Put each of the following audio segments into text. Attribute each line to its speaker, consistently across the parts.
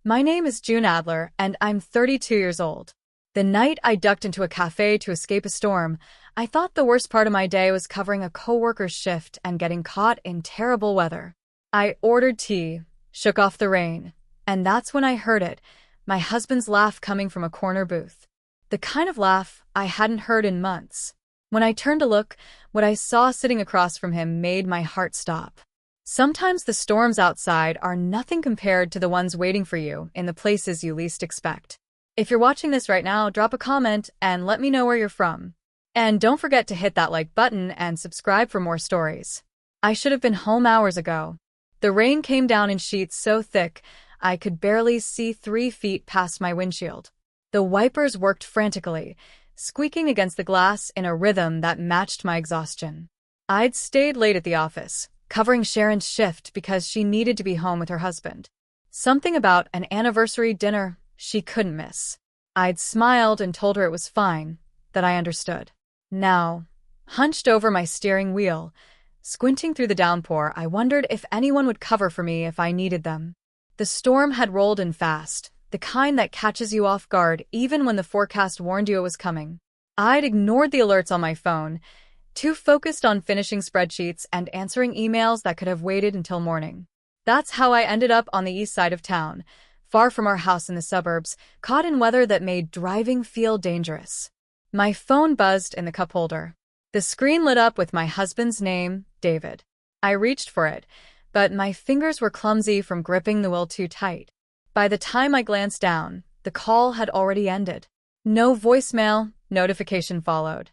Speaker 1: My name is June Adler, and I'm 32 years old. The night I ducked into a cafe to escape a storm, I thought the worst part of my day was covering a coworker's shift and getting caught in terrible weather. I ordered tea, shook off the rain, and that's when I heard it, my husband's laugh coming from a corner booth. The kind of laugh I hadn't heard in months. When I turned to look, what I saw sitting across from him made my heart stop. Sometimes the storms outside are nothing compared to the ones waiting for you in the places you least expect. If you're watching this right now, drop a comment and let me know where you're from. And don't forget to hit that like button and subscribe for more stories. I should have been home hours ago. The rain came down in sheets so thick, I could barely see 3 feet past my windshield. The wipers worked frantically, squeaking against the glass in a rhythm that matched my exhaustion. I'd stayed late at the office, covering Sharon's shift because she needed to be home with her husband. Something about an anniversary dinner she couldn't miss. I'd smiled and told her it was fine, that I understood. Now, hunched over my steering wheel, squinting through the downpour, I wondered if anyone would cover for me if I needed them. The storm had rolled in fast, the kind that catches you off guard even when the forecast warned you it was coming. I'd ignored the alerts on my phone, too focused on finishing spreadsheets and answering emails that could have waited until morning. That's how I ended up on the east side of town, far from our house in the suburbs, caught in weather that made driving feel dangerous. My phone buzzed in the cup holder. The screen lit up with my husband's name, David. I reached for it, but my fingers were clumsy from gripping the wheel too tight. By the time I glanced down, the call had already ended. No voicemail notification followed.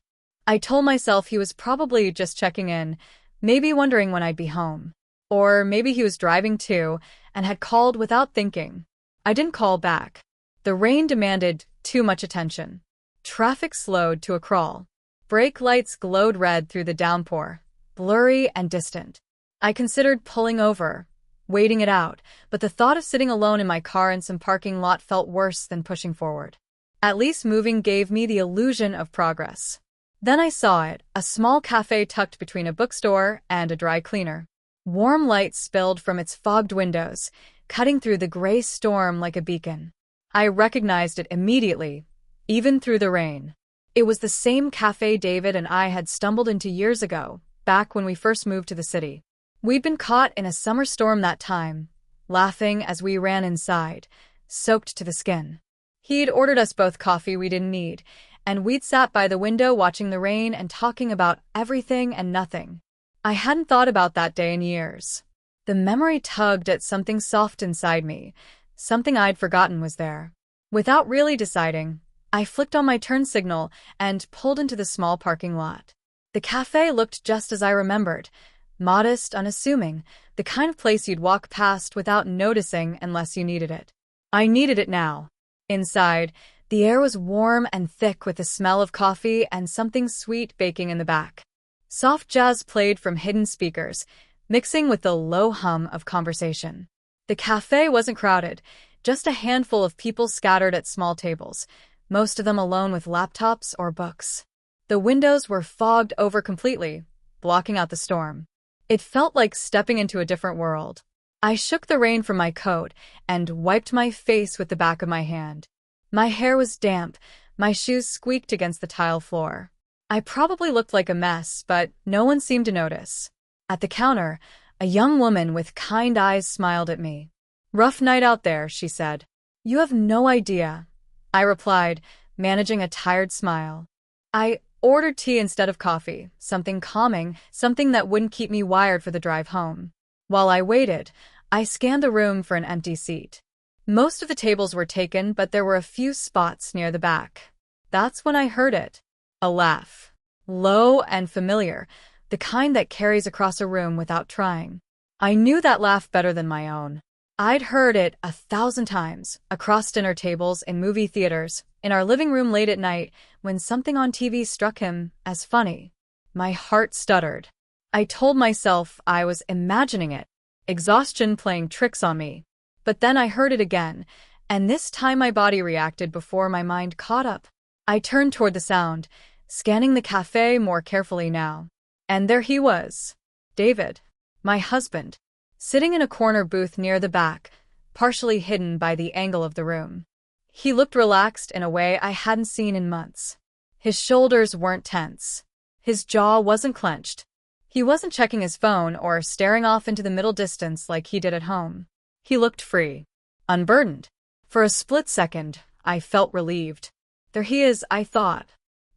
Speaker 1: I told myself he was probably just checking in, maybe wondering when I'd be home. Or maybe he was driving too and had called without thinking. I didn't call back. The rain demanded too much attention. Traffic slowed to a crawl. Brake lights glowed red through the downpour, blurry and distant. I considered pulling over, waiting it out, but the thought of sitting alone in my car in some parking lot felt worse than pushing forward. At least moving gave me the illusion of progress. Then I saw it, a small cafe tucked between a bookstore and a dry cleaner. Warm light spilled from its fogged windows, cutting through the gray storm like a beacon. I recognized it immediately, even through the rain. It was the same cafe David and I had stumbled into years ago, back when we first moved to the city. We'd been caught in a summer storm that time, laughing as we ran inside, soaked to the skin. He'd ordered us both coffee we didn't need, and we'd sat by the window watching the rain and talking about everything and nothing. I hadn't thought about that day in years. The memory tugged at something soft inside me, something I'd forgotten was there. Without really deciding, I flicked on my turn signal and pulled into the small parking lot. The cafe looked just as I remembered, modest, unassuming, the kind of place you'd walk past without noticing unless you needed it. I needed it now. Inside, the air was warm and thick with the smell of coffee and something sweet baking in the back. Soft jazz played from hidden speakers, mixing with the low hum of conversation. The cafe wasn't crowded, just a handful of people scattered at small tables, most of them alone with laptops or books. The windows were fogged over completely, blocking out the storm. It felt like stepping into a different world. I shook the rain from my coat and wiped my face with the back of my hand. My hair was damp, my shoes squeaked against the tile floor. I probably looked like a mess, but no one seemed to notice. At the counter, a young woman with kind eyes smiled at me. "Rough night out there," she said. "You have no idea," I replied, managing a tired smile. I ordered tea instead of coffee, something calming, something that wouldn't keep me wired for the drive home. While I waited, I scanned the room for an empty seat. Most of the tables were taken, but there were a few spots near the back. That's when I heard it. A laugh. Low and familiar, the kind that carries across a room without trying. I knew that laugh better than my own. I'd heard it 1,000 times, across dinner tables, in movie theaters, in our living room late at night, when something on TV struck him as funny. My heart stuttered. I told myself I was imagining it, exhaustion playing tricks on me. But then I heard it again, and this time my body reacted before my mind caught up. I turned toward the sound, scanning the cafe more carefully now. And there he was, David, my husband, sitting in a corner booth near the back, partially hidden by the angle of the room. He looked relaxed in a way I hadn't seen in months. His shoulders weren't tense. His jaw wasn't clenched. He wasn't checking his phone or staring off into the middle distance like he did at home. He looked free, unburdened. For a split second, I felt relieved. There he is, I thought.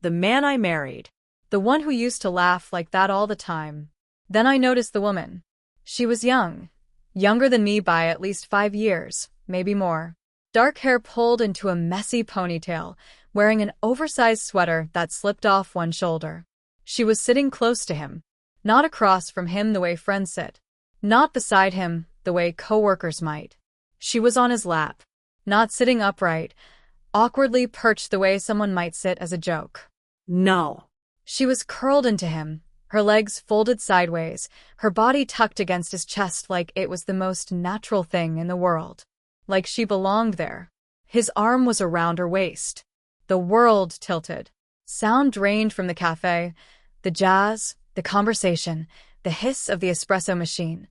Speaker 1: The man I married. The one who used to laugh like that all the time. Then I noticed the woman. She was young. Younger than me by at least 5 years, maybe more. Dark hair pulled into a messy ponytail, wearing an oversized sweater that slipped off one shoulder. She was sitting close to him. Not across from him the way friends sit. Not beside him the way coworkers might. She was on his lap. Not sitting upright, awkwardly perched the way someone might sit as a joke.
Speaker 2: No.
Speaker 1: She was curled into him, her legs folded sideways, her body tucked against his chest like it was the most natural thing in the world. Like she belonged there. His arm was around her waist. The world tilted. Sound drained from the cafe. The jazz, the conversation, the hiss of the espresso machine.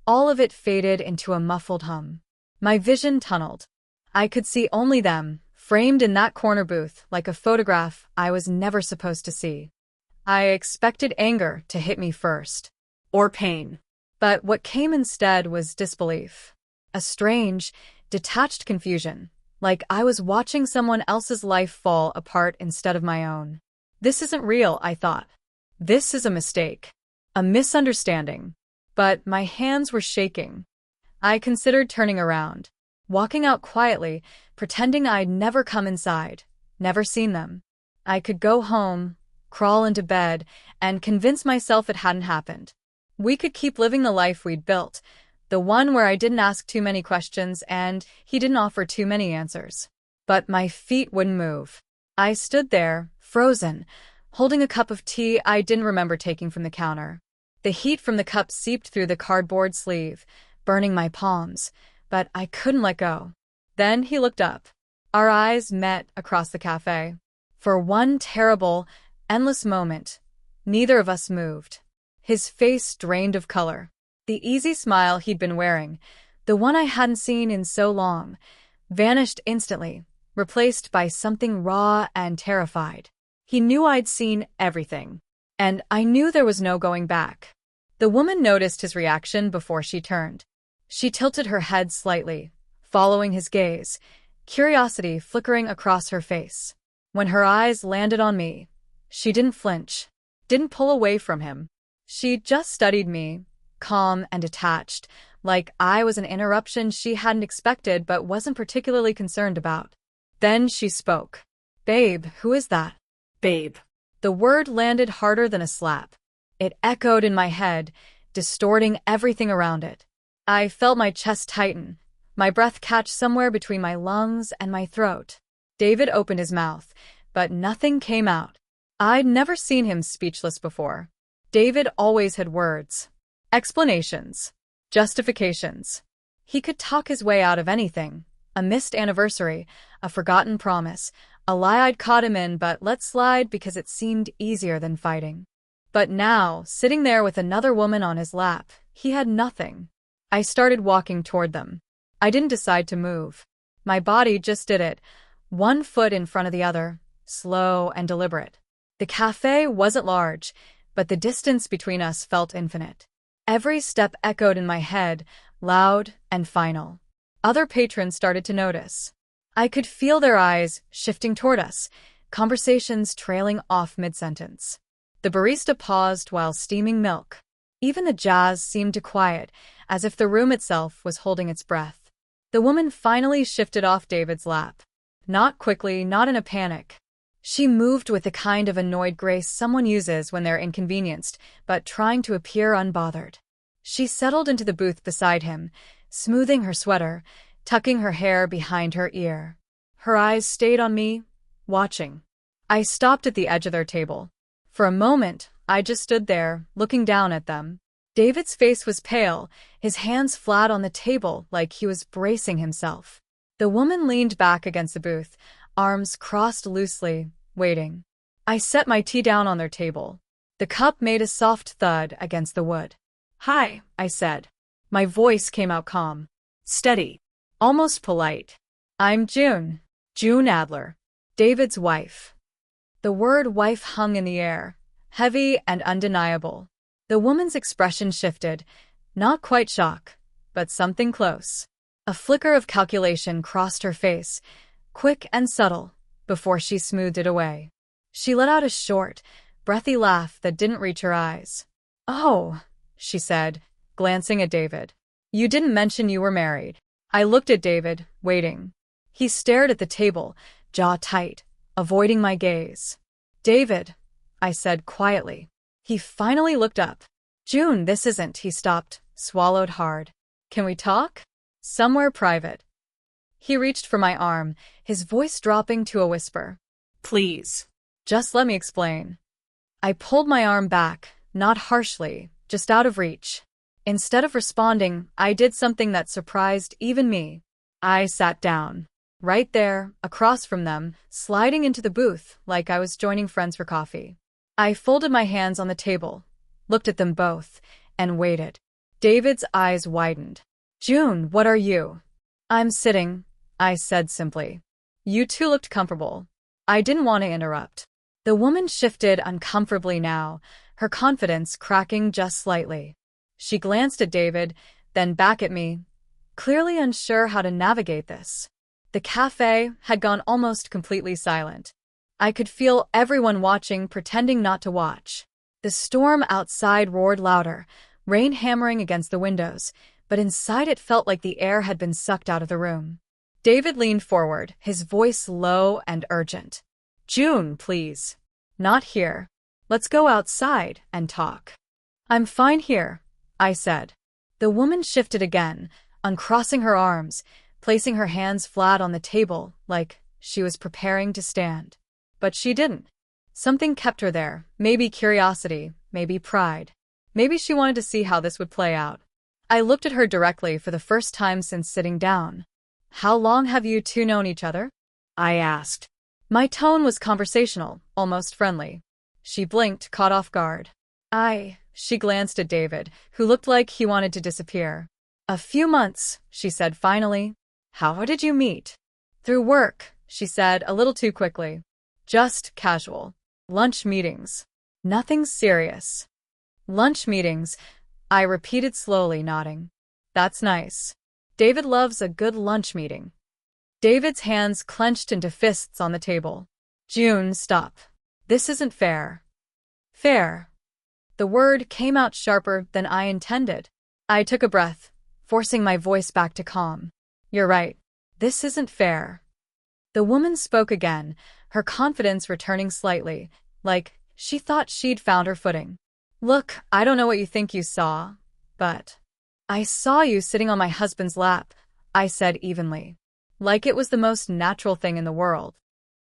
Speaker 1: All of it faded into a muffled hum. My vision tunneled. I could see only them, framed in that corner booth like a photograph I was never supposed to see. I expected anger to hit me first.
Speaker 2: Or pain.
Speaker 1: But what came instead was disbelief. A strange, detached confusion, like I was watching someone else's life fall apart instead of my own. This isn't real, I thought. This is a mistake. A misunderstanding. But my hands were shaking. I considered turning around, walking out quietly, pretending I'd never come inside, never seen them. I could go home, crawl into bed, and convince myself it hadn't happened. We could keep living the life we'd built, the one where I didn't ask too many questions and he didn't offer too many answers. But my feet wouldn't move. I stood there, frozen, holding a cup of tea I didn't remember taking from the counter. The heat from the cup seeped through the cardboard sleeve, burning my palms, but I couldn't let go. Then he looked up. Our eyes met across the cafe. For one terrible, endless moment, neither of us moved. His face drained of color. The easy smile he'd been wearing, the one I hadn't seen in so long, vanished instantly, replaced by something raw and terrified. He knew I'd seen everything, and I knew there was no going back. The woman noticed his reaction before she turned. She tilted her head slightly, following his gaze, curiosity flickering across her face. When her eyes landed on me, she didn't flinch, didn't pull away from him. She just studied me, calm and detached, like I was an interruption she hadn't expected but wasn't particularly concerned about. Then she spoke. "Babe, who is that?"
Speaker 2: Babe.
Speaker 1: The word landed harder than a slap. It echoed in my head, distorting everything around it. I felt my chest tighten, my breath catch somewhere between my lungs and my throat. David opened his mouth, but nothing came out. I'd never seen him speechless before. David always had words. Explanations. Justifications. He could talk his way out of anything. A missed anniversary, a forgotten promise, a lie I'd caught him in but let slide because it seemed easier than fighting. But now, sitting there with another woman on his lap, he had nothing. I started walking toward them. I didn't decide to move. My body just did it, one foot in front of the other, slow and deliberate. The cafe wasn't large, but the distance between us felt infinite. Every step echoed in my head, loud and final. Other patrons started to notice. I could feel their eyes shifting toward us, conversations trailing off mid-sentence. The barista paused while steaming milk. Even the jazz seemed to quiet, as if the room itself was holding its breath. The woman finally shifted off David's lap. Not quickly, not in a panic. She moved with the kind of annoyed grace someone uses when they're inconvenienced, but trying to appear unbothered. She settled into the booth beside him, smoothing her sweater, tucking her hair behind her ear. Her eyes stayed on me, watching. I stopped at the edge of their table. For a moment, I just stood there, looking down at them. David's face was pale, his hands flat on the table like he was bracing himself. The woman leaned back against the booth, arms crossed loosely, waiting. I set my tea down on their table. The cup made a soft thud against the wood. "Hi," I said. My voice came out calm. "Steady." almost polite. I'm June. June Adler. David's wife. The word wife hung in the air, heavy and undeniable. The woman's expression shifted, not quite shock, but something close. A flicker of calculation crossed her face, quick and subtle, before she smoothed it away. She let out a short, breathy laugh that didn't reach her eyes. "Oh," she said, glancing at David. "You didn't mention you were married." I looked at David, waiting. He stared at the table, jaw tight, avoiding my gaze. "David," I said quietly. He finally looked up. "June, this isn't." He stopped, swallowed hard. "Can we talk? Somewhere private." He reached for my arm, his voice dropping to a whisper.
Speaker 2: Please.
Speaker 1: "Just let me explain." I pulled my arm back, not harshly, just out of reach. Instead of responding, I did something that surprised even me. I sat down. Right there, across from them, sliding into the booth like I was joining friends for coffee. I folded my hands on the table, looked at them both, and waited. David's eyes widened. "June, what are you?" "I'm sitting," I said simply. "You two looked comfortable." I didn't want to interrupt. The woman shifted uncomfortably now, her confidence cracking just slightly. She glanced at David, then back at me, clearly unsure how to navigate this. The cafe had gone almost completely silent. I could feel everyone watching, pretending not to watch. The storm outside roared louder, rain hammering against the windows, but inside it felt like the air had been sucked out of the room. David leaned forward, his voice low and urgent. "June, please. Not here. Let's go outside and talk." "I'm fine here," I said. The woman shifted again, uncrossing her arms, placing her hands flat on the table like she was preparing to stand. But she didn't. Something kept her there, maybe curiosity, maybe pride. Maybe she wanted to see how this would play out. I looked at her directly for the first time since sitting down. "How long have you two known each other?" I asked. My tone was conversational, almost friendly. She blinked, caught off guard. She glanced at David, who looked like he wanted to disappear. "A few months," she said finally. "How did you meet?" "Through work," she said a little too quickly. "Just casual. Lunch meetings. Nothing serious." "Lunch meetings," I repeated slowly, nodding. "That's nice. David loves a good lunch meeting." David's hands clenched into fists on the table. "June, stop. This isn't fair." "Fair." The word came out sharper than I intended. I took a breath, forcing my voice back to calm. "You're right. This isn't fair." The woman spoke again, her confidence returning slightly, like she thought she'd found her footing. "Look, I don't know what you think you saw, but I saw you sitting on my husband's lap," I said evenly, like it was the most natural thing in the world.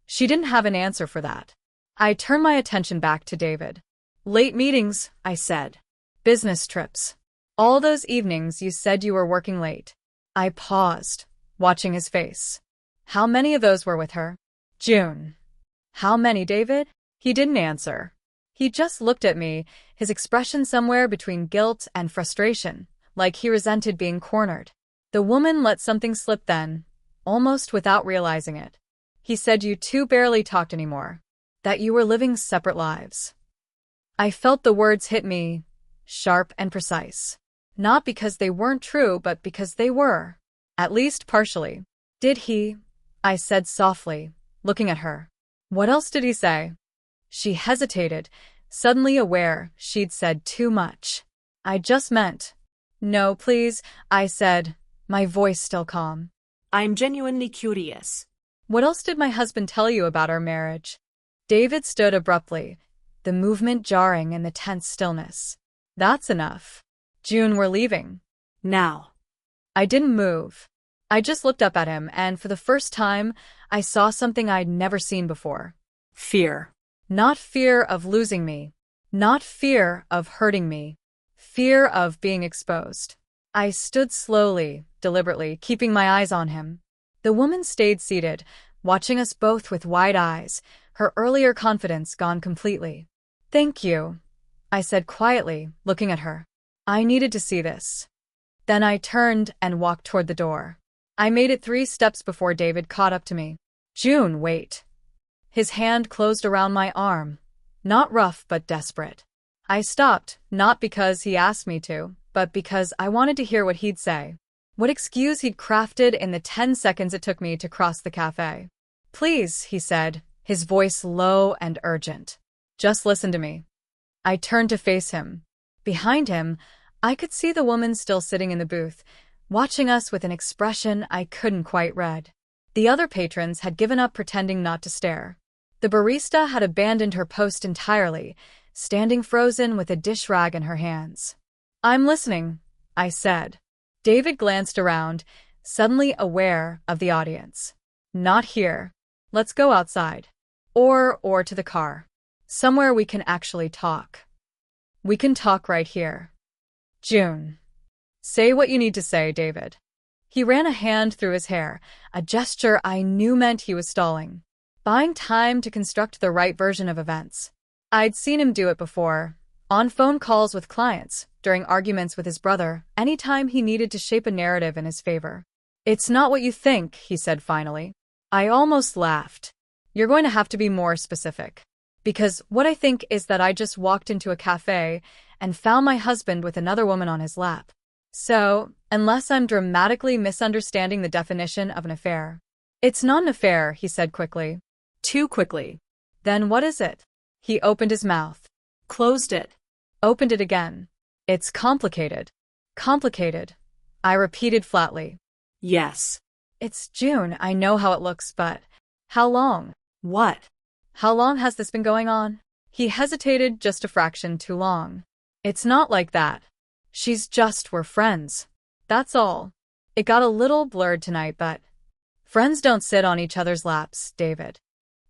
Speaker 1: She didn't have an answer for that. I turned my attention back to David. "Late meetings," I said. "Business trips. All those evenings you said you were working late." I paused, watching his face. "How many of those were with her?" "June." "How many, David?" He didn't answer. He just looked at me, his expression somewhere between guilt and frustration, like he resented being cornered. The woman let something slip then, almost without realizing it. "He said you two barely talked anymore. That you were living separate lives." I felt the words hit me, sharp and precise. Not because they weren't true, but because they were. At least partially. "Did he?" I said softly, looking at her. "What else did he say?" She hesitated, suddenly aware she'd said too much. "I just meant—" "No, please," I said, my voice still calm.
Speaker 2: "I'm genuinely curious."
Speaker 1: "What else did my husband tell you about our marriage?" David stood abruptly, the movement jarring in the tense stillness. "That's enough. June, we're leaving."
Speaker 2: Now.
Speaker 1: I didn't move. I just looked up at him, and for the first time, I saw something I'd never seen before.
Speaker 2: Fear.
Speaker 1: Not fear of losing me. Not fear of hurting me. Fear of being exposed. I stood slowly, deliberately, keeping my eyes on him. The woman stayed seated, watching us both with wide eyes, her earlier confidence gone completely. "Thank you," I said quietly, looking at her. "I needed to see this." Then I turned and walked toward the door. I made it 3 steps before David caught up to me. June, wait. His hand closed around my arm. Not rough, but desperate. I stopped, not because he asked me to, but because I wanted to hear what he'd say. What excuse he'd crafted in the 10 seconds it took me to cross the cafe. Please, he said, his voice low and urgent. Just listen to me. I turned to face him. Behind him, I could see the woman still sitting in the booth, watching us with an expression I couldn't quite read. The other patrons had given up pretending not to stare. The barista had abandoned her post entirely, standing frozen with a dish rag in her hands. I'm listening, I said. David glanced around, suddenly aware of the audience. Not here. Let's go outside. Or to the car. Somewhere we can actually talk. We can talk right here. June. Say what you need to say, David. He ran a hand through his hair, a gesture I knew meant he was stalling, buying time to construct the right version of events. I'd seen him do it before, on phone calls with clients, during arguments with his brother, anytime he needed to shape a narrative in his favor. It's not what you think, he said finally. I almost laughed. You're going to have to be more specific. Because what I think is that I just walked into a cafe and found my husband with another woman on his lap. So, unless I'm dramatically misunderstanding the definition of an affair. It's not an affair, he said quickly. Too quickly. Then what is it? He opened his mouth. Closed it. Opened it again. It's complicated. Complicated. I repeated flatly. Yes. It's June, I know how it looks, but how long? What? How long has this been going on? He hesitated just a fraction too long. It's not like that. We're friends. That's all. It got a little blurred tonight, but friends don't sit on each other's laps, David.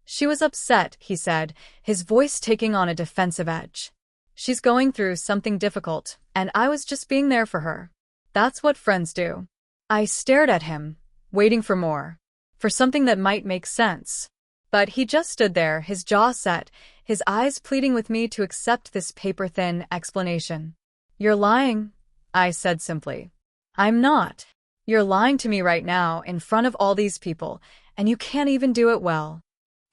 Speaker 1: She was upset, he said, his voice taking on a defensive edge. She's going through something difficult, and I was just being there for her. That's what friends do. I stared at him, waiting for more, for something that might make sense. But he just stood there, his jaw set, his eyes pleading with me to accept this paper-thin explanation. You're lying, I said simply. I'm not. You're lying to me right now in front of all these people, and you can't even do it well.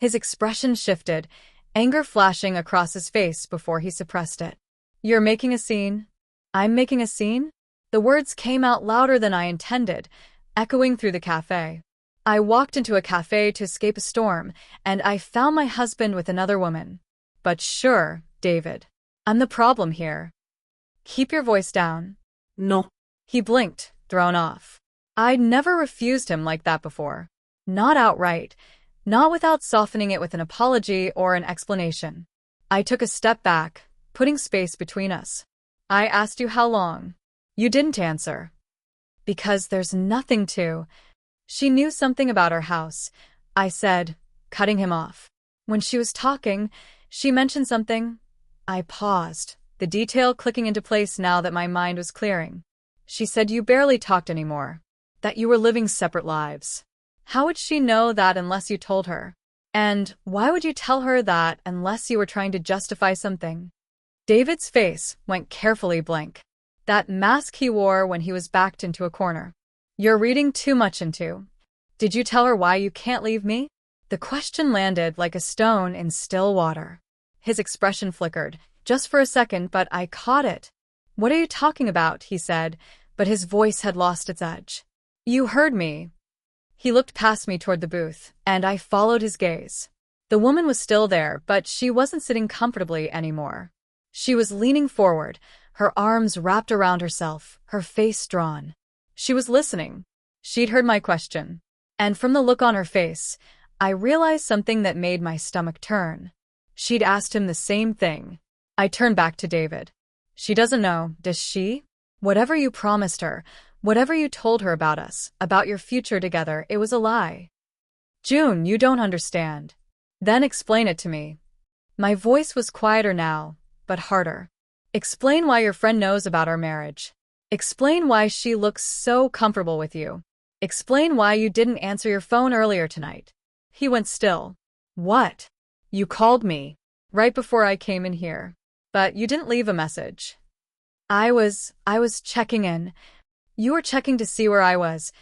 Speaker 1: His expression shifted, anger flashing across his face before he suppressed it. You're making a scene? I'm making a scene? The words came out louder than I intended, echoing through the cafe. I walked into a cafe to escape a storm, and I found my husband with another woman. But sure, David. I'm the problem here. Keep your voice down. No. He blinked, thrown off. I'd never refused him like that before. Not outright. Not without softening it with an apology or an explanation. I took a step back, putting space between us. I asked you how long. You didn't answer. Because there's nothing to. She knew something about our house, I said, cutting him off. When she was talking, she mentioned something. I paused, the detail clicking into place now that my mind was clearing. She said you barely talked anymore, that you were living separate lives. How would she know that unless you told her? And why would you tell her that unless you were trying to justify something? David's face went carefully blank. That mask he wore when he was backed into a corner. You're reading too much into. Did you tell her why you can't leave me? The question landed like a stone in still water. His expression flickered, just for a second, but I caught it. What are you talking about? He said, but his voice had lost its edge. You heard me. He looked past me toward the booth, and I followed his gaze. The woman was still there, but she wasn't sitting comfortably anymore. She was leaning forward, her arms wrapped around herself, her face drawn. She was listening. She'd heard my question. And from the look on her face, I realized something that made my stomach turn. She'd asked him the same thing. I turned back to David. She doesn't know, does she? Whatever you promised her, whatever you told her about us, about your future together, it was a lie. June, you don't understand. Then explain it to me. My voice was quieter now, but harder. Explain why your friend knows about our marriage. Explain why she looks so comfortable with you. Explain why you didn't answer your phone earlier tonight. He went still. What? You called me. Right before I came in here. But you didn't leave a message. I was checking in. You were checking to see where I was.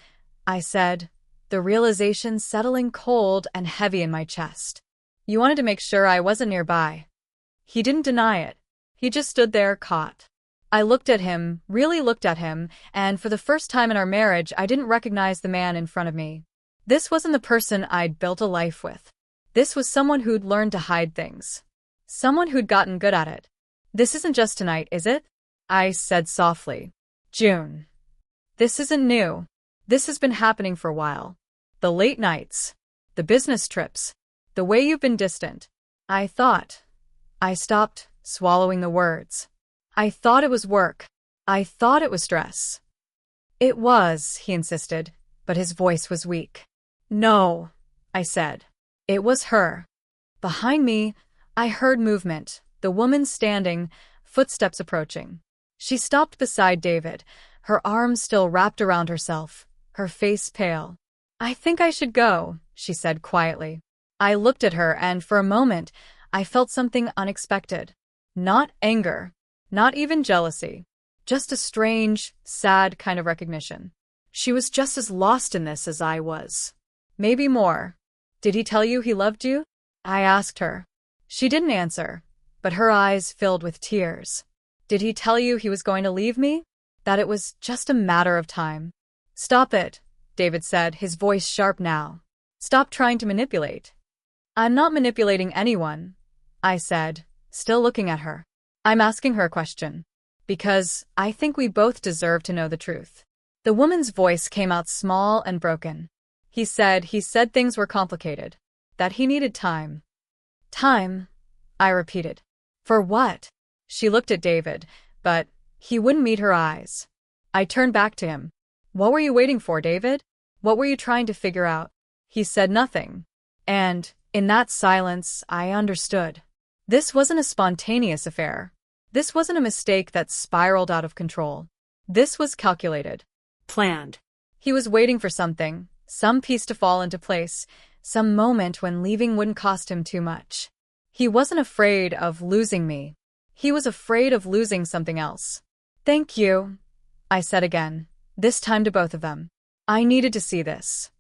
Speaker 1: I said, the realization settling cold and heavy in my chest. You wanted to make sure I wasn't nearby. He didn't deny it. He just stood there, caught. I looked at him, really looked at him, and for the first time in our marriage, I didn't recognize the man in front of me. This wasn't the person I'd built a life with. This was someone who'd learned to hide things. Someone who'd gotten good at it. This isn't just tonight, is it? I said softly. June. This isn't new. This has been happening for a while. The late nights. The business trips. The way you've been distant. I thought. I stopped, swallowing the words. I thought it was work. I thought it was stress. It was, he insisted, but his voice was weak. No, I said. It was her. Behind me, I heard movement, the woman standing, footsteps approaching. She stopped beside David, her arms still wrapped around herself, her face pale. I think I should go, she said quietly. I looked at her, and for a moment, I felt something unexpected. Not anger, not even jealousy, just a strange, sad kind of recognition. She was just as lost in this as I was. Maybe more. Did he tell you he loved you? I asked her. She didn't answer, but her eyes filled with tears. Did he tell you he was going to leave me? That it was just a matter of time? Stop it, David said, his voice sharp now. Stop trying to manipulate. I'm not manipulating anyone, I said, still looking at her. I'm asking her a question. Because I think we both deserve to know the truth. The woman's voice came out small and broken. He said things were complicated. That he needed time. Time, I repeated. For what? She looked at David, but he wouldn't meet her eyes. I turned back to him. What were you waiting for, David? What were you trying to figure out? He said nothing. And, in that silence, I understood. This wasn't a spontaneous affair. This wasn't a mistake that spiraled out of control. This was calculated.
Speaker 2: Planned.
Speaker 1: He was waiting for something, some piece to fall into place, some moment when leaving wouldn't cost him too much. He wasn't afraid of losing me. He was afraid of losing something else. Thank you, I said again, this time to both of them. I needed to see this.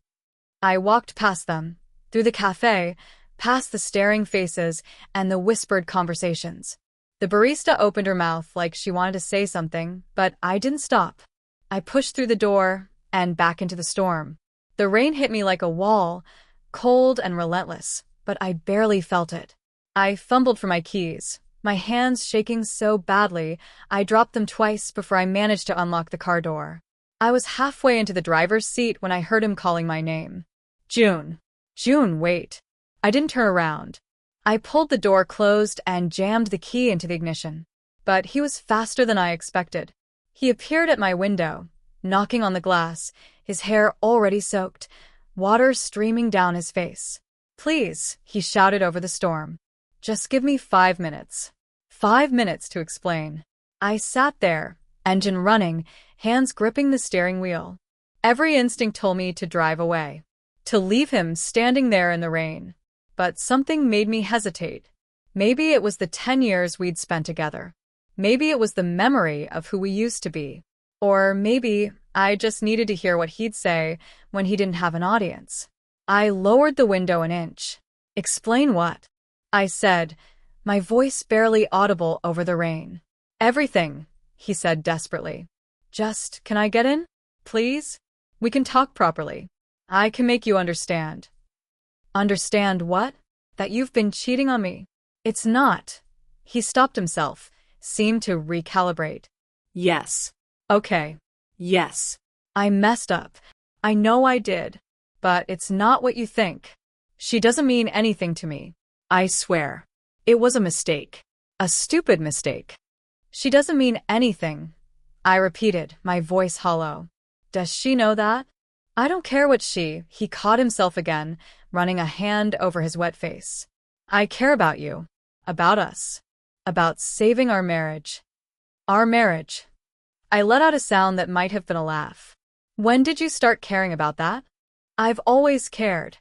Speaker 1: I walked past them, through the cafe, past the staring faces and the whispered conversations. The barista opened her mouth like she wanted to say something, but I didn't stop. I pushed through the door and back into the storm. The rain hit me like a wall, cold and relentless, but I barely felt it. I fumbled for my keys, my hands shaking so badly I dropped them twice before I managed to unlock the car door. I was halfway into the driver's seat when I heard him calling my name. June. June, wait. I didn't turn around. I pulled the door closed and jammed the key into the ignition. But he was faster than I expected. He appeared at my window, knocking on the glass, his hair already soaked, water streaming down his face. Please, he shouted over the storm. Just give me 5 minutes. 5 minutes to explain. I sat there, engine running, hands gripping the steering wheel. Every instinct told me to drive away, to leave him standing there in the rain. But something made me hesitate. Maybe it was the 10 years we'd spent together. Maybe it was the memory of who we used to be. Or maybe I just needed to hear what he'd say when he didn't have an audience. I lowered the window an inch. Explain what? I said, my voice barely audible over the rain. Everything, he said desperately. Just, can I get in? Please? We can talk properly. I can make you understand. Understand what? That you've been cheating on me. It's not. He stopped himself, seemed to recalibrate.
Speaker 2: Yes.
Speaker 1: Okay.
Speaker 2: Yes.
Speaker 1: I messed up. I know I did. But it's not what you think. She doesn't mean anything to me. I swear. It was a mistake. A stupid mistake. She doesn't mean anything. I repeated, my voice hollow. Does she know that? I don't care what he caught himself again, running a hand over his wet face. I care about you. About us. About saving our marriage. Our marriage. I let out a sound that might have been a laugh. When did you start caring about that? I've always cared.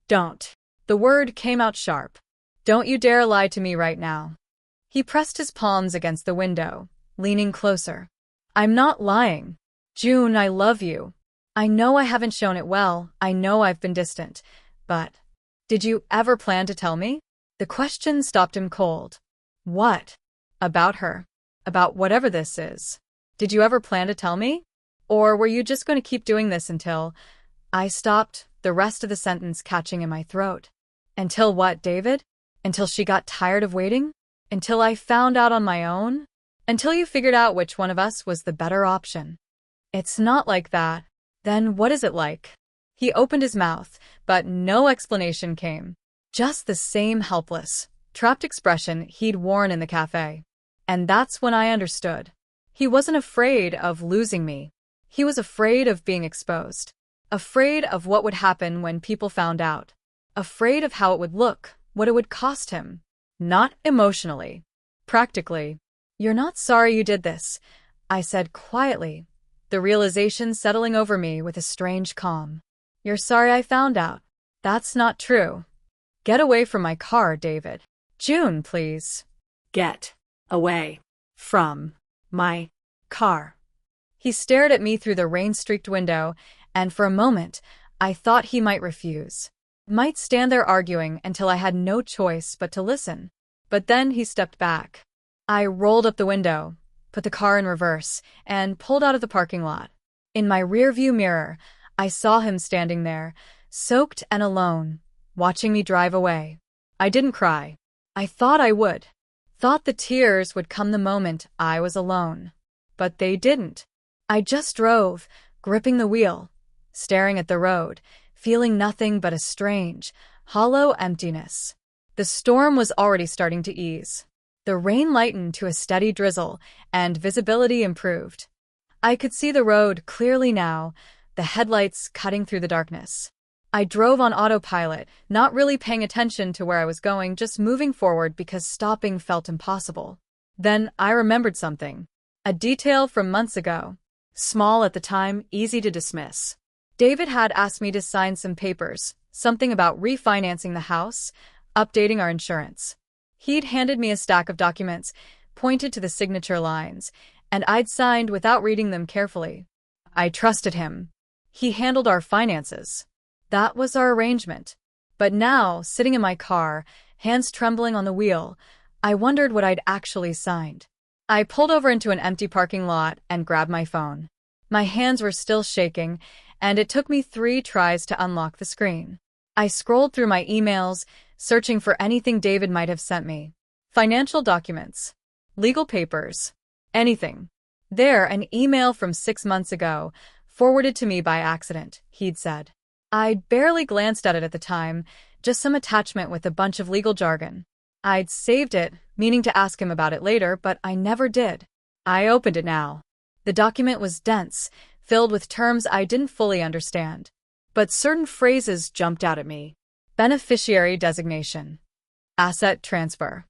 Speaker 1: Don't. The word came out sharp. Don't you dare lie to me right now. He pressed his palms against the window, leaning closer. I'm not lying. June, I love you. I know I haven't shown it well, I know I've been distant, but did you ever plan to tell me? The question stopped him cold. What? About her? About whatever this is. Did you ever plan to tell me? Or were you just going to keep doing this until… I stopped, the rest of the sentence catching in my throat. Until what, David? Until she got tired of waiting? Until I found out on my own? Until you figured out which one of us was the better option? It's not like that. Then what is it like? He opened his mouth, but no explanation came. Just the same helpless, trapped expression he'd worn in the cafe. And that's when I understood. He wasn't afraid of losing me. He was afraid of being exposed. Afraid of what would happen when people found out. Afraid of how it would look, what it would cost him. Not emotionally. Practically. You're not sorry you did this, I said quietly, the realization settling over me with a strange calm. You're sorry I found out. That's not true. Get away from my car, David. June, please.
Speaker 2: Get away from my car.
Speaker 1: He stared at me through the rain-streaked window, and for a moment, I thought he might refuse. Might stand there arguing until I had no choice but to listen. But then he stepped back. I rolled up the window, put the car in reverse, and pulled out of the parking lot. In my rearview mirror, I saw him standing there, soaked and alone, watching me drive away. I didn't cry. I thought I would. Thought the tears would come the moment I was alone. But they didn't. I just drove, gripping the wheel, staring at the road, feeling nothing but a strange, hollow emptiness. The storm was already starting to ease. The rain lightened to a steady drizzle, and visibility improved. I could see the road clearly now, the headlights cutting through the darkness. I drove on autopilot, not really paying attention to where I was going, just moving forward because stopping felt impossible. Then I remembered something. A detail from months ago. Small at the time, easy to dismiss. David had asked me to sign some papers, something about refinancing the house, updating our insurance. He'd handed me a stack of documents, pointed to the signature lines, and I'd signed without reading them carefully. I trusted him. He handled our finances. That was our arrangement. But now, sitting in my car, hands trembling on the wheel, I wondered what I'd actually signed. I pulled over into an empty parking lot and grabbed my phone. My hands were still shaking, and it took me 3 tries to unlock the screen. I scrolled through my emails, searching for anything David might have sent me. Financial documents. Legal papers. Anything. There, an email from 6 months ago, forwarded to me by accident, he'd said. I'd barely glanced at it at the time, just some attachment with a bunch of legal jargon. I'd saved it, meaning to ask him about it later, but I never did. I opened it now. The document was dense, filled with terms I didn't fully understand. But certain phrases jumped out at me. Beneficiary designation. Asset transfer.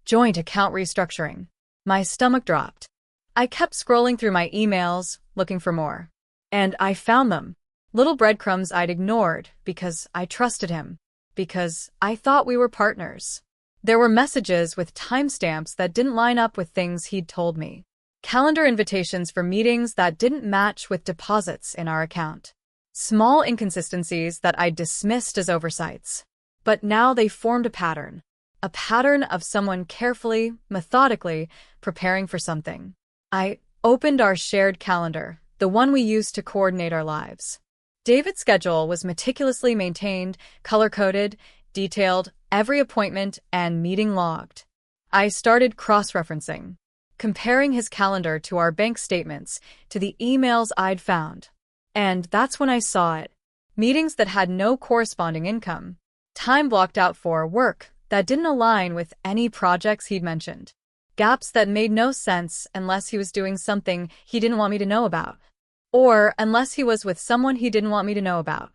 Speaker 1: Joint account restructuring. My stomach dropped. I kept scrolling through my emails, looking for more. And I found them. Little breadcrumbs I'd ignored because I trusted him. Because I thought we were partners. There were messages with timestamps that didn't line up with things he'd told me. Calendar invitations for meetings that didn't match with deposits in our account. Small inconsistencies that I dismissed as oversights. But now they formed a pattern. A pattern of someone carefully, methodically, preparing for something. I opened our shared calendar, the one we used to coordinate our lives. David's schedule was meticulously maintained, color-coded, detailed, every appointment and meeting logged. I started cross-referencing, comparing his calendar to our bank statements, to the emails I'd found. And that's when I saw it. Meetings that had no corresponding income. Time blocked out for work that didn't align with any projects he'd mentioned. Gaps that made no sense unless he was doing something he didn't want me to know about. Or unless he was with someone he didn't want me to know about.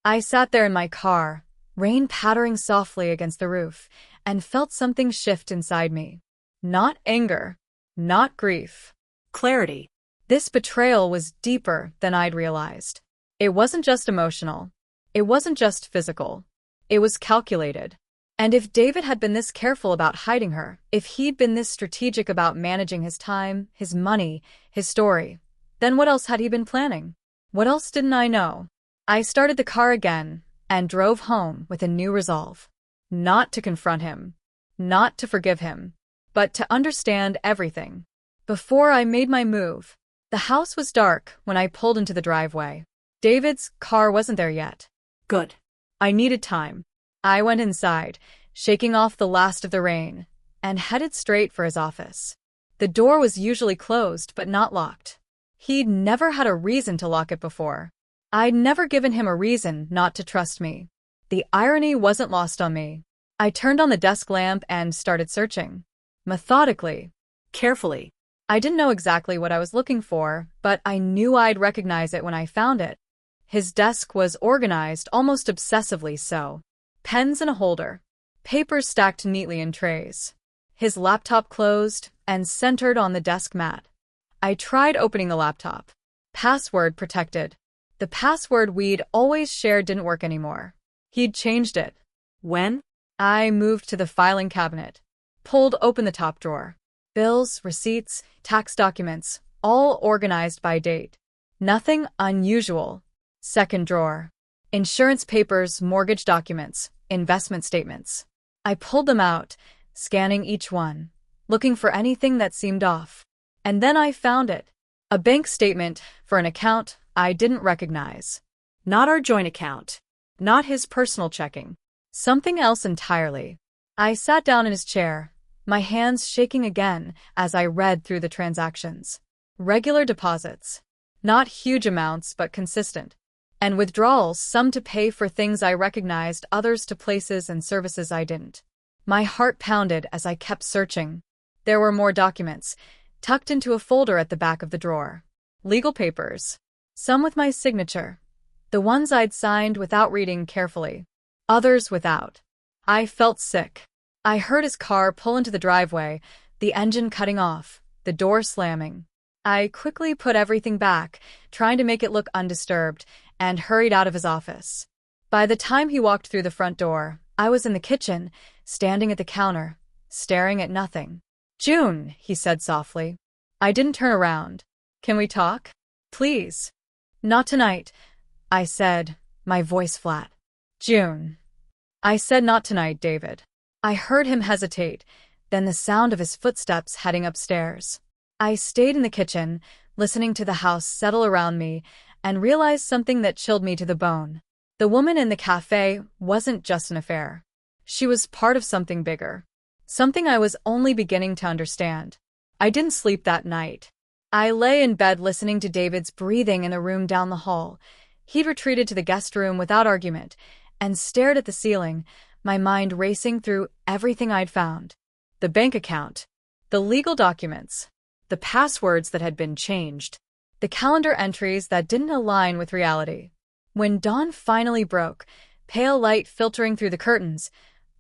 Speaker 1: I sat there in my car, rain pattering softly against the roof, and felt something shift inside me. Not anger. Not grief.
Speaker 2: Clarity.
Speaker 1: This betrayal was deeper than I'd realized. It wasn't just emotional. It wasn't just physical. It was calculated. And if David had been this careful about hiding her, if he'd been this strategic about managing his time, his money, his story, then what else had he been planning? What else didn't I know? I started the car again and drove home with a new resolve. Not to confront him, not to forgive him, but to understand everything. Before I made my move, the house was dark when I pulled into the driveway. David's car wasn't there yet.
Speaker 2: Good.
Speaker 1: I needed time. I went inside, shaking off the last of the rain, and headed straight for his office. The door was usually closed but not locked. He'd never had a reason to lock it before. I'd never given him a reason not to trust me. The irony wasn't lost on me. I turned on the desk lamp and started searching. Methodically.
Speaker 2: Carefully.
Speaker 1: I didn't know exactly what I was looking for, but I knew I'd recognize it when I found it. His desk was organized almost obsessively so. Pens in a holder. Papers stacked neatly in trays. His laptop closed and centered on the desk mat. I tried opening the laptop. Password protected. The password we'd always shared didn't work anymore. He'd changed it.
Speaker 2: When?
Speaker 1: I moved to the filing cabinet. Pulled open the top drawer. Bills, receipts, tax documents, all organized by date. Nothing unusual. Second drawer. Insurance papers, mortgage documents, investment statements. I pulled them out, scanning each one, looking for anything that seemed off. And then I found it. A bank statement for an account I didn't recognize.
Speaker 2: Not our joint account.
Speaker 1: Not his personal checking. Something else entirely. I sat down in his chair, my hands shaking again as I read through the transactions. Regular deposits. Not huge amounts, but consistent. And withdrawals, some to pay for things I recognized, others to places and services I didn't. My heart pounded as I kept searching. There were more documents, tucked into a folder at the back of the drawer. Legal papers. Some with my signature. The ones I'd signed without reading carefully. Others without. I felt sick. I heard his car pull into the driveway, the engine cutting off, the door slamming. I quickly put everything back, trying to make it look undisturbed, and hurried out of his office. By the time he walked through the front door, I was in the kitchen, standing at the counter, staring at nothing. "June," he said softly. I didn't turn around. "Can we talk? Please." "Not tonight," I said, my voice flat. "June." I said not tonight, David. I heard him hesitate, then the sound of his footsteps heading upstairs. I stayed in the kitchen, listening to the house settle around me, and realized something that chilled me to the bone. The woman in the cafe wasn't just an affair. She was part of something bigger. Something I was only beginning to understand. I didn't sleep that night. I lay in bed listening to David's breathing in a room down the hall. He'd retreated to the guest room without argument, and stared at the ceiling, my mind racing through everything I'd found. The bank account, the legal documents, the passwords that had been changed, the calendar entries that didn't align with reality. When dawn finally broke, pale light filtering through the curtains,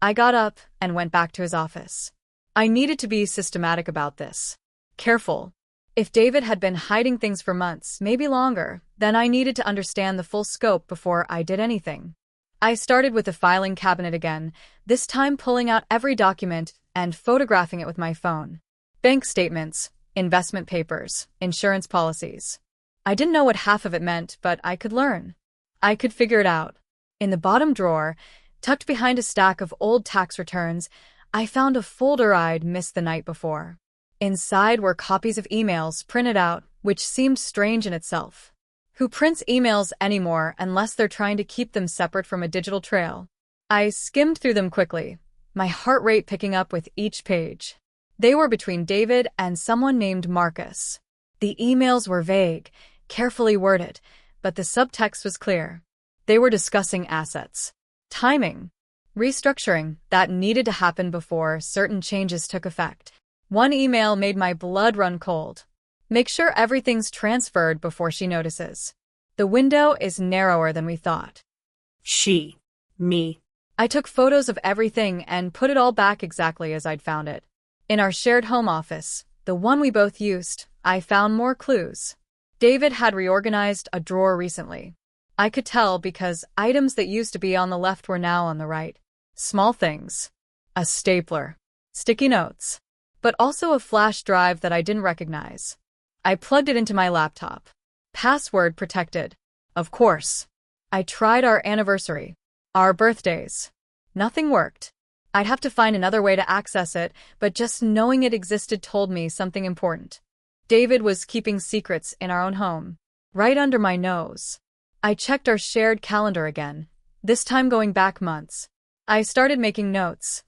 Speaker 1: I got up and went back to his office. I needed to be systematic about this. Careful. If David had been hiding things for months, maybe longer, then I needed to understand the full scope before I did anything. I started with the filing cabinet again, this time pulling out every document and photographing it with my phone. Bank statements, investment papers, insurance policies. I didn't know what half of it meant, but I could learn. I could figure it out. In the bottom drawer, tucked behind a stack of old tax returns, I found a folder I'd missed the night before. Inside were copies of emails printed out, which seemed strange in itself. Who prints emails anymore unless they're trying to keep them separate from a digital trail? I skimmed through them quickly, my heart rate picking up with each page. They were between David and someone named Marcus. The emails were vague, carefully worded, but the subtext was clear. They were discussing assets, timing, restructuring that needed to happen before certain changes took effect. One email made my blood run cold. Make sure everything's transferred before she notices. The window is narrower than we thought.
Speaker 2: She. Me.
Speaker 1: I took photos of everything and put it all back exactly as I'd found it. In our shared home office, the one we both used, I found more clues. David had reorganized a drawer recently. I could tell because items that used to be on the left were now on the right. Small things. A stapler. Sticky notes. But also a flash drive that I didn't recognize. I plugged it into my laptop. Password protected. Of course. I tried our anniversary. Our birthdays. Nothing worked. I'd have to find another way to access it, but just knowing it existed told me something important. David was keeping secrets in our own home, right under my nose. I checked our shared calendar again, this time going back months. I started making notes.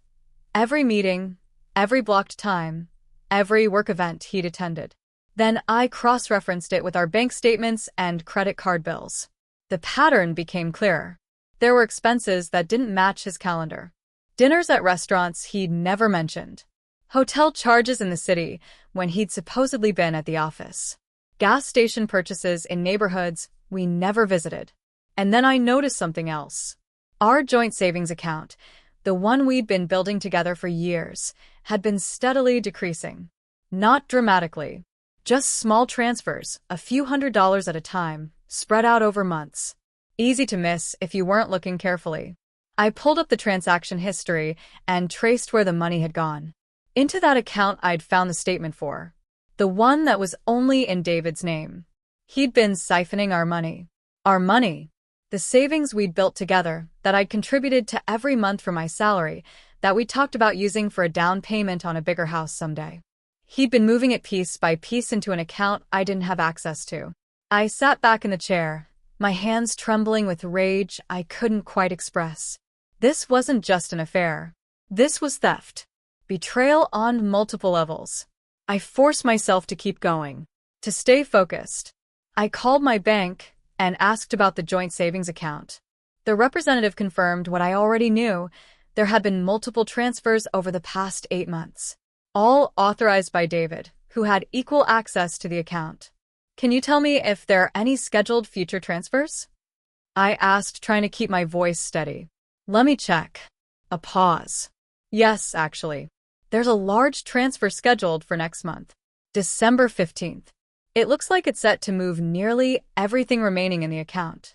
Speaker 1: Every meeting, every blocked time, every work event he'd attended. Then I cross-referenced it with our bank statements and credit card bills. The pattern became clearer. There were expenses that didn't match his calendar. Dinners at restaurants he'd never mentioned. Hotel charges in the city when he'd supposedly been at the office. Gas station purchases in neighborhoods we never visited. And then I noticed something else. Our joint savings account, the one we'd been building together for years, had been steadily decreasing. Not dramatically. Just small transfers, a few $100s at a time, spread out over months. Easy to miss if you weren't looking carefully. I pulled up the transaction history and traced where the money had gone. Into that account I'd found the statement for. The one that was only in David's name. He'd been siphoning our money. Our money. The savings we'd built together, that I'd contributed to every month for my salary, that we talked about using for a down payment on a bigger house someday. He'd been moving it piece by piece into an account I didn't have access to. I sat back in the chair, my hands trembling with rage I couldn't quite express. This wasn't just an affair. This was theft. Betrayal on multiple levels. I forced myself to keep going, to stay focused. I called my bank and asked about the joint savings account. The representative confirmed what I already knew. There had been multiple transfers over the past 8 months, all authorized by David, who had equal access to the account. Can you tell me if there are any scheduled future transfers? I asked, trying to keep my voice steady. Let me check. A pause. Yes, actually. There's a large transfer scheduled for next month, December 15th. It looks like it's set to move nearly everything remaining in the account.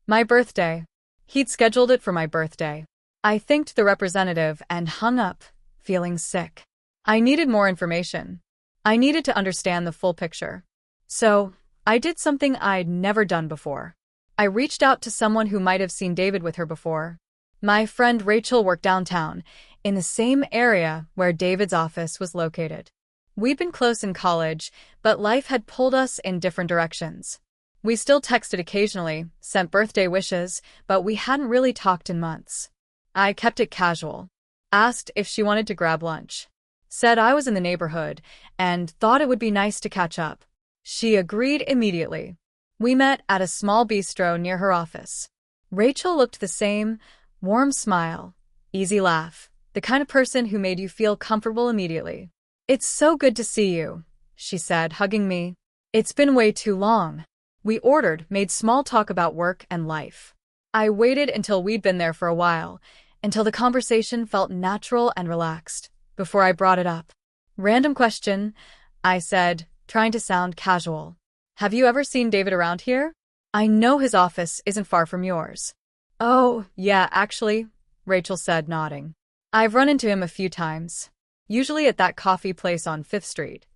Speaker 1: My birthday. He'd scheduled it for my birthday. I thanked the representative and hung up, feeling sick. I needed more information. I needed to understand the full picture. So, I did something I'd never done before. I reached out to someone who might have seen David with her before. My friend Rachel worked downtown, in the same area where David's office was located. We'd been close in college, but life had pulled us in different directions. We still texted occasionally, sent birthday wishes, but we hadn't really talked in months. I kept it casual. Asked if she wanted to grab lunch. Said I was in the neighborhood, and thought it would be nice to catch up. She agreed immediately. We met at a small bistro near her office. Rachel looked the same, warm smile, easy laugh, the kind of person who made you feel comfortable immediately. It's so good to see you, she said, hugging me. It's been way too long. We ordered, made small talk about work and life. I waited until we'd been there for a while, until the conversation felt natural and relaxed, before I brought it up. Random question, I said, trying to sound casual. Have you ever seen David around here? I know his office isn't far from yours. Oh, yeah, actually, Rachel said, nodding. I've run into him a few times, usually at that coffee place on 5th Street.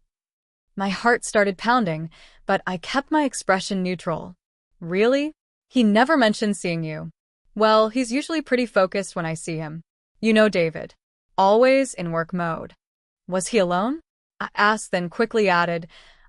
Speaker 1: My heart started pounding, but I kept my expression neutral. Really? He never mentioned seeing you. Well, he's usually pretty focused when I see him. You know David. Always in work mode. Was he alone? I asked, then quickly added,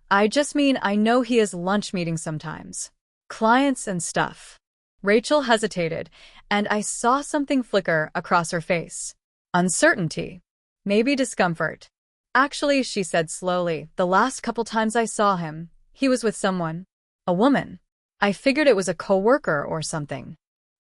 Speaker 1: I just mean I know he has lunch meetings sometimes. Clients and stuff. Rachel hesitated, and I saw something flicker across her face. Uncertainty. Maybe discomfort. Actually, she said slowly, the last couple times I saw him, he was with someone. A woman. I figured it was a coworker or something.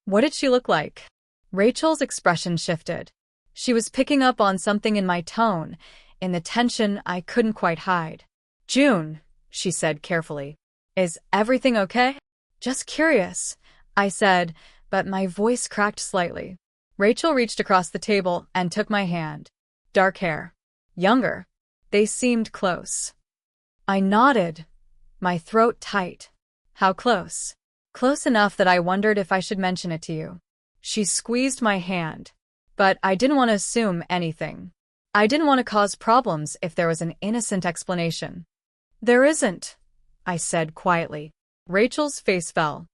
Speaker 1: What did she look like? Rachel's expression shifted. She was picking up on something in my tone, in the tension I couldn't quite hide. June, she said carefully. Is everything okay? Just curious, I said, but my voice cracked slightly. Rachel reached across the table and took my hand. Dark hair. Younger. They seemed close. I nodded, my throat tight. How close? Close enough that I wondered if I should mention it to you. She squeezed my hand. But I didn't want to assume anything. I didn't want to cause problems if there was an innocent explanation. There isn't, I said quietly. Rachel's face fell.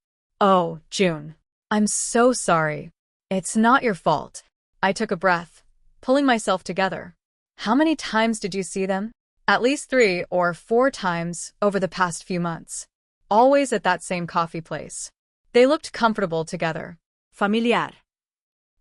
Speaker 1: Oh, June. I'm so sorry. It's not your fault. I took a breath, pulling myself together. How many times did you see them? At least 3 or 4 times over the past few months. Always at that same coffee place. They looked comfortable together.
Speaker 2: Familiar.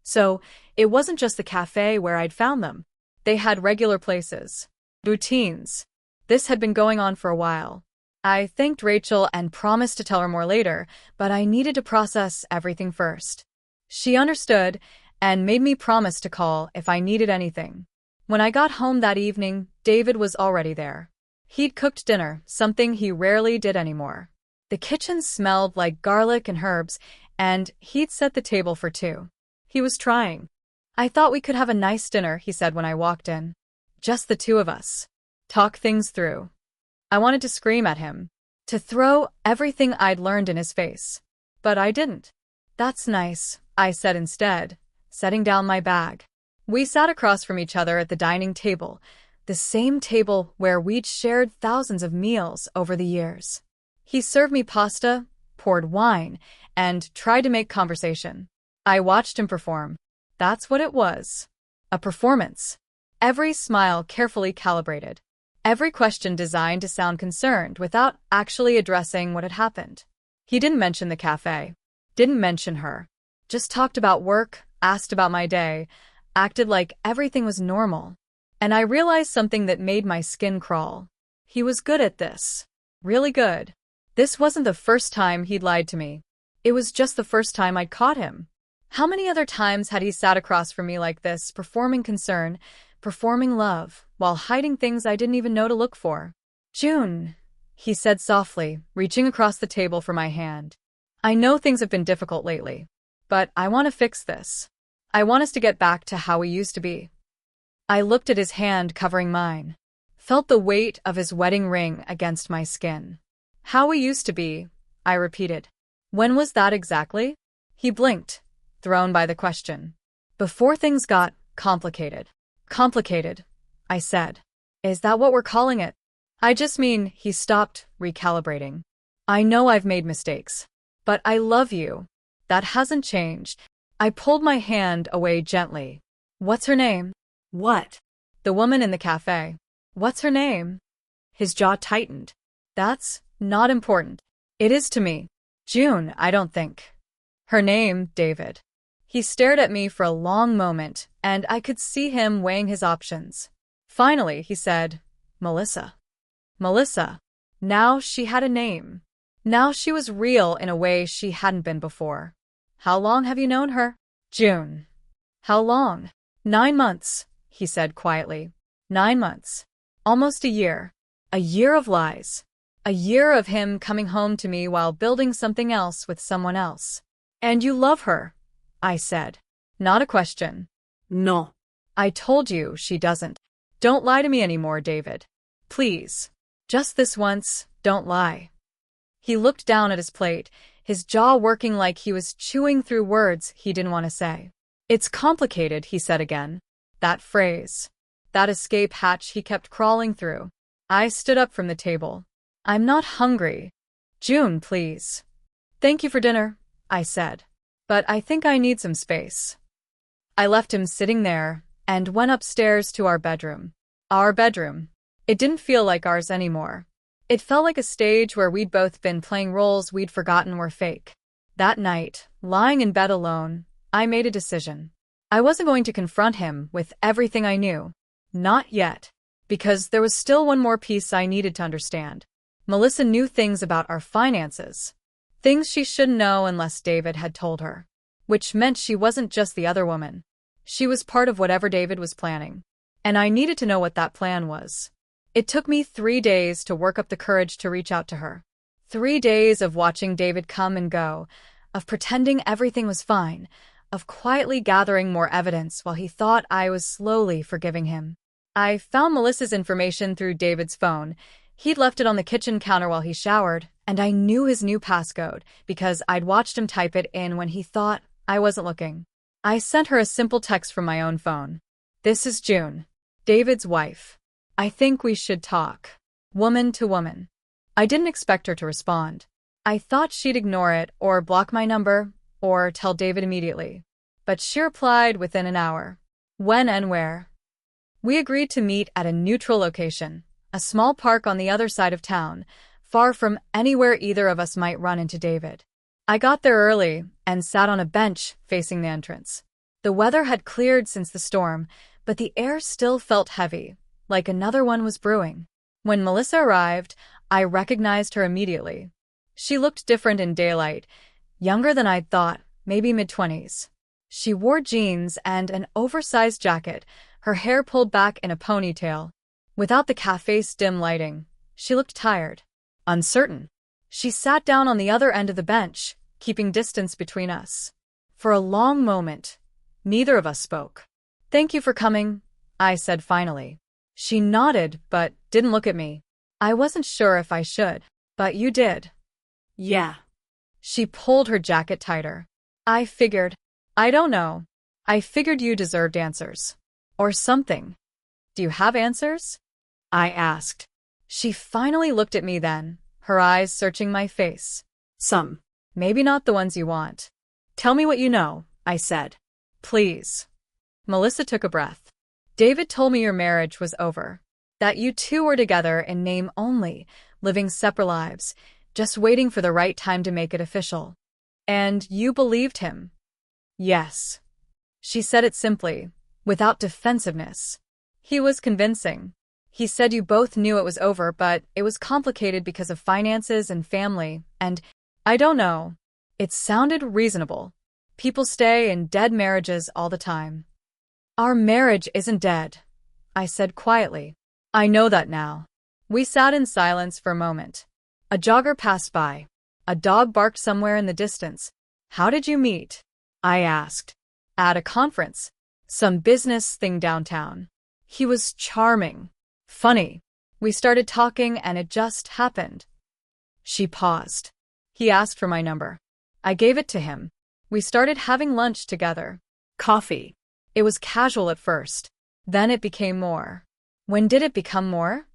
Speaker 1: So, it wasn't just the cafe where I'd found them. They had regular places. Routines. This had been going on for a while. I thanked Rachel and promised to tell her more later, but I needed to process everything first. She understood and made me promise to call if I needed anything. When I got home that evening, David was already there. He'd cooked dinner, something he rarely did anymore. The kitchen smelled like garlic and herbs, and he'd set the table for 2. He was trying. I thought we could have a nice dinner, he said when I walked in. Just the 2 of us. Talk things through. I wanted to scream at him, to throw everything I'd learned in his face. But I didn't. That's nice, I said instead, setting down my bag. We sat across from each other at the dining table, the same table where we'd shared thousands of meals over the years. He served me pasta, poured wine, and tried to make conversation. I watched him perform. That's what it was. A performance. Every smile carefully calibrated. Every question designed to sound concerned without actually addressing what had happened. He didn't mention the cafe. Didn't mention her. Just talked about work, asked about my day, acted like everything was normal. And I realized something that made my skin crawl. He was good at this. Really good. This wasn't the first time he'd lied to me. It was just the first time I'd caught him. How many other times had he sat across from me like this, performing concern, performing love, while hiding things I didn't even know to look for? June, he said softly, reaching across the table for my hand. I know things have been difficult lately, but I want to fix this. I want us to get back to how we used to be. I looked at his hand covering mine, felt the weight of his wedding ring against my skin. How we used to be, I repeated. When was that exactly? He blinked, thrown by the question. Before things got complicated. Complicated, I said. Is that what we're calling it? I just mean, he stopped, recalibrating. I know I've made mistakes, but I love you. That hasn't changed. I pulled my hand away gently. What's her name?
Speaker 2: What?
Speaker 1: The woman in the cafe. What's her name? His jaw tightened. That's not important. It is to me. June, I don't think. Her name, David. He stared at me for a long moment, and I could see him weighing his options. Finally, he said, Melissa. Melissa. Now she had a name. Now she was real in a way she hadn't been before. How long have you known her? June. How long? 9 months, he said quietly. 9 months. Almost a year. A year of lies. A year of him coming home to me while building something else with someone else. And you love her, I said. Not a question.
Speaker 2: No.
Speaker 1: I told you she doesn't. Don't lie to me anymore, David. Please. Just this once, don't lie. He looked down at his plate, his jaw working like he was chewing through words he didn't want to say. It's complicated, he said again. That phrase. That escape hatch he kept crawling through. I stood up from the table. I'm not hungry. June, please. Thank you for dinner, I said. But I think I need some space. I left him sitting there and went upstairs to our bedroom. Our bedroom. It didn't feel like ours anymore. It felt like a stage where we'd both been playing roles we'd forgotten were fake. That night, lying in bed alone, I made a decision. I wasn't going to confront him with everything I knew. Not yet. Because there was still one more piece I needed to understand. Melissa knew things about our finances. Things she shouldn't know unless David had told her. Which meant she wasn't just the other woman. She was part of whatever David was planning. And I needed to know what that plan was. It took me 3 days to work up the courage to reach out to her. 3 days of watching David come and go, of pretending everything was fine, of quietly gathering more evidence while he thought I was slowly forgiving him. I found Melissa's information through David's phone. He'd left it on the kitchen counter while he showered, and I knew his new passcode because I'd watched him type it in when he thought I wasn't looking. I sent her a simple text from my own phone. This is June, David's wife. I think we should talk. Woman to woman. I didn't expect her to respond. I thought she'd ignore it or block my number or tell David immediately. But she replied within an hour. When and where? We agreed to meet at a neutral location, a small park on the other side of town, far from anywhere either of us might run into David. I got there early and sat on a bench facing the entrance. The weather had cleared since the storm, but the air still felt heavy, like another one was brewing. When Melissa arrived, I recognized her immediately. She looked different in daylight, younger than I'd thought, maybe mid-20s. She wore jeans and an oversized jacket, her hair pulled back in a ponytail. Without the cafe's dim lighting, she looked tired, uncertain. She sat down on the other end of the bench, keeping distance between us. For a long moment, neither of us spoke. Thank you for coming, I said finally. She nodded, but didn't look at me. I wasn't sure if I should, but you did.
Speaker 2: Yeah.
Speaker 1: She pulled her jacket tighter. I don't know. I figured you deserved answers. Or something. Do you have answers? I asked. She finally looked at me then, her eyes searching my face.
Speaker 2: Some.
Speaker 1: Maybe not the ones you want. Tell me what you know, I said. Please. Melissa took a breath. David told me your marriage was over. That you two were together in name only, living separate lives, just waiting for the right time to make it official. And you believed him. Yes. She said it simply, without defensiveness. He was convincing. He said you both knew it was over, but it was complicated because of finances and family, and I don't know. It sounded reasonable. People stay in dead marriages all the time. Our marriage isn't dead, I said quietly. I know that now. We sat in silence for a moment. A jogger passed by. A dog barked somewhere in the distance. How did you meet? I asked. At a conference. Some business thing downtown. He was charming. Funny. We started talking and it just happened. She paused. He asked for my number. I gave it to him. We started having lunch together. Coffee. It was casual at first. Then it became more. When did it become more?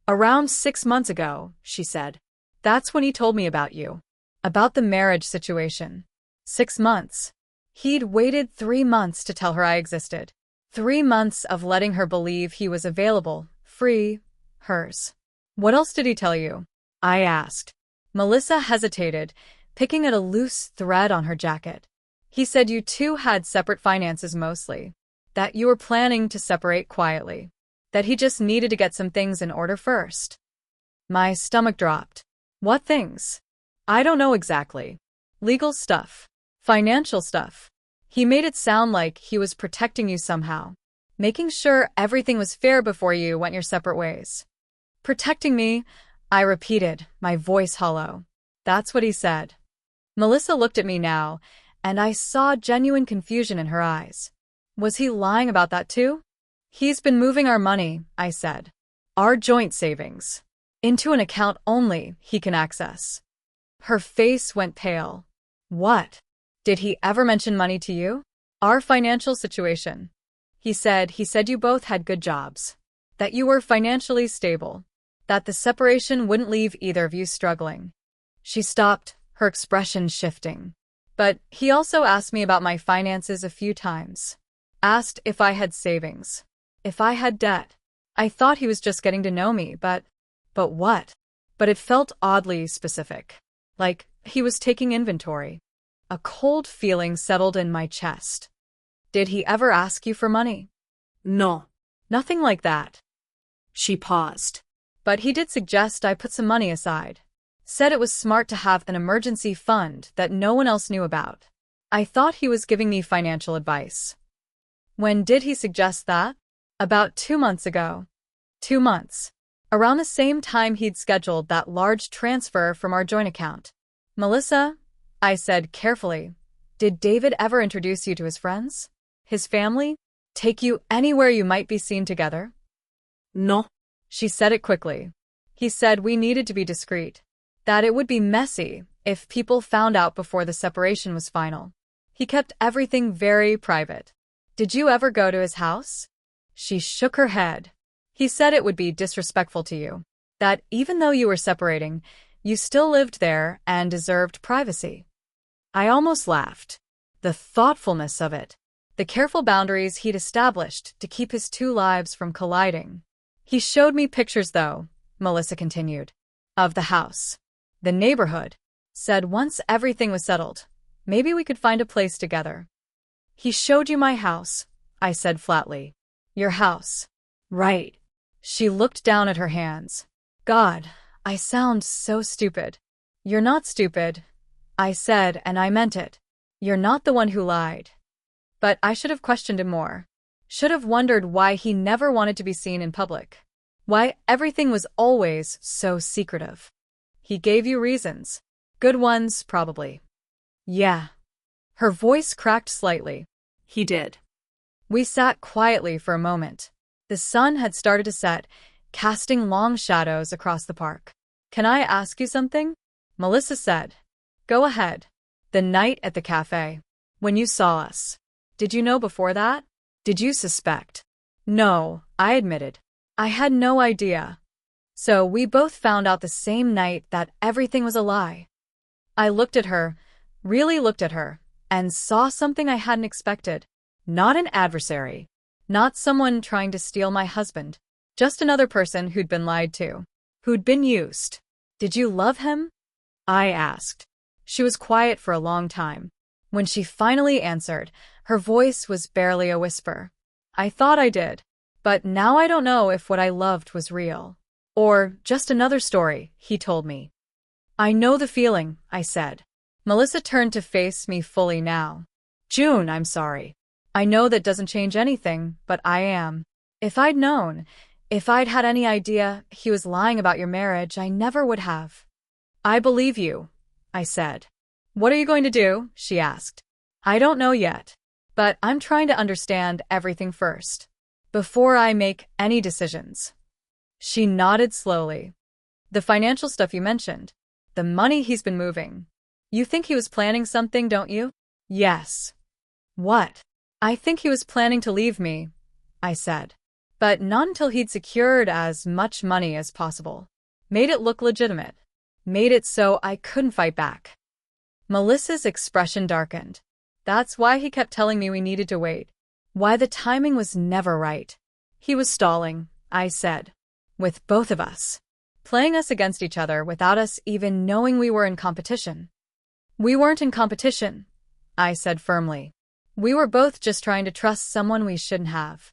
Speaker 1: Around 6 months ago, she said. That's when he told me about you. About the marriage situation. 6 months. He'd waited 3 months to tell her I existed. 3 months of letting her believe he was available, free, hers. What else did he tell you? I asked. Melissa hesitated, picking at a loose thread on her jacket. He said you two had separate finances mostly. That you were planning to separate quietly. That he just needed to get some things in order first. My stomach dropped. What things? I don't know exactly. Legal stuff. Financial stuff. He made it sound like he was protecting you somehow. Making sure everything was fair before you went your separate ways. Protecting me, I repeated, my voice hollow. That's what he said. Melissa looked at me now, and I saw genuine confusion in her eyes. Was he lying about that too? He's been moving our money, I said. Our joint savings. Into an account only he can access. Her face went pale. What? Did he ever mention money to you? Our financial situation. He said you both had good jobs. That you were financially stable. That the separation wouldn't leave either of you struggling. She stopped, her expression shifting. But he also asked me about my finances a few times. Asked if I had savings. If I had debt. I thought he was just getting to know me, but what? But it felt oddly specific. Like he was taking inventory. A cold feeling settled in my chest. Did he ever ask you for money?
Speaker 2: No.
Speaker 1: Nothing like that.
Speaker 2: She paused.
Speaker 1: But he did suggest I put some money aside. Said it was smart to have an emergency fund that no one else knew about. I thought he was giving me financial advice. When did he suggest that? About 2 months ago. 2 months. Around the same time he'd scheduled that large transfer from our joint account. Melissa, I said carefully, did David ever introduce you to his friends? His family? Take you anywhere you might be seen together?
Speaker 2: No.
Speaker 1: She said it quickly. He said we needed to be discreet. That it would be messy if people found out before the separation was final. He kept everything very private. Did you ever go to his house? She shook her head. He said it would be disrespectful to you. That even though you were separating, You still lived there and deserved privacy. I almost laughed. The thoughtfulness of it. The careful boundaries he'd established to keep his two lives from colliding. He showed me pictures, though, Melissa continued, of the house. The neighborhood. Said once everything was settled, maybe we could find a place together. He showed you my house, I said flatly. Your house. Right. She looked down at her hands. God, I sound so stupid. You're not stupid, I said, and I meant it. You're not the one who lied. But I should have questioned him more. Should have wondered why he never wanted to be seen in public. Why everything was always so secretive. He gave you reasons. Good ones, probably. Yeah. Her voice cracked slightly.
Speaker 2: He did.
Speaker 1: We sat quietly for a moment. The sun had started to set, casting long shadows across the park. Can I ask you something? Melissa said. Go ahead. The night at the cafe. When you saw us. Did you know before that? Did you suspect? No, I admitted. I had no idea. So we both found out the same night that everything was a lie. I looked at her, really looked at her, and saw something I hadn't expected. Not an adversary. Not someone trying to steal my husband. Just another person who'd been lied to. Who'd been used. Did you love him? I asked. She was quiet for a long time. When she finally answered, her voice was barely a whisper. I thought I did. But now I don't know if what I loved was real. Or just another story, he told me. I know the feeling, I said. Melissa turned to face me fully now. June, I'm sorry. I know that doesn't change anything, but I am. If I'd known, if I'd had any idea he was lying about your marriage, I never would have. I believe you, I said. What are you going to do? She asked. I don't know yet, but I'm trying to understand everything first, before I make any decisions. She nodded slowly. The financial stuff you mentioned. The money he's been moving. You think he was planning something, don't you? Yes. What? I think he was planning to leave me, I said. But not until he'd secured as much money as possible. Made it look legitimate. Made it so I couldn't fight back. Melissa's expression darkened. That's why he kept telling me we needed to wait. Why the timing was never right. He was stalling, I said. With both of us. Playing us against each other without us even knowing we were in competition. We weren't in competition, I said firmly. We were both just trying to trust someone we shouldn't have.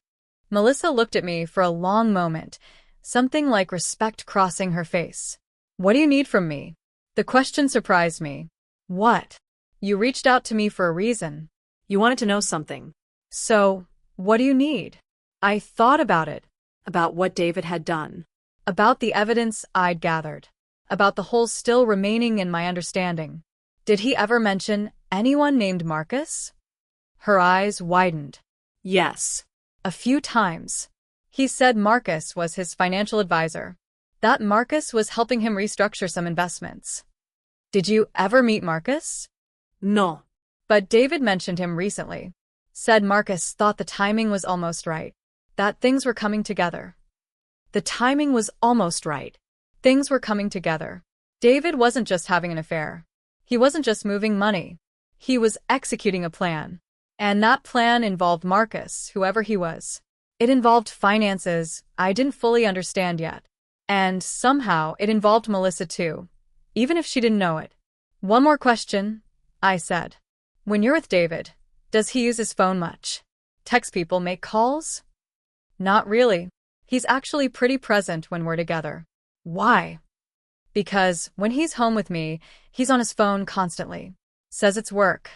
Speaker 1: Melissa looked at me for a long moment, something like respect crossing her face. What do you need from me? The question surprised me. What? You reached out to me for a reason.
Speaker 2: You wanted to know something.
Speaker 1: So, what do you need? I thought about it.
Speaker 2: About what David had done.
Speaker 1: About the evidence I'd gathered. About the holes still remaining in my understanding. Did he ever mention anyone named Marcus? Her eyes widened.
Speaker 2: Yes.
Speaker 1: A few times. He said Marcus was his financial advisor. That Marcus was helping him restructure some investments. Did you ever meet Marcus?
Speaker 2: No.
Speaker 1: But David mentioned him recently. Said Marcus thought the timing was almost right. That things were coming together. The timing was almost right. Things were coming together. David wasn't just having an affair. He wasn't just moving money. He was executing a plan. And that plan involved Marcus, whoever he was. It involved finances I didn't fully understand yet. And somehow it involved Melissa too, even if she didn't know it. One more question, I said. When you're with David, does he use his phone much? Text people, make calls? Not really. He's actually pretty present when we're together. Why? Because when he's home with me, he's on his phone constantly. Says it's work.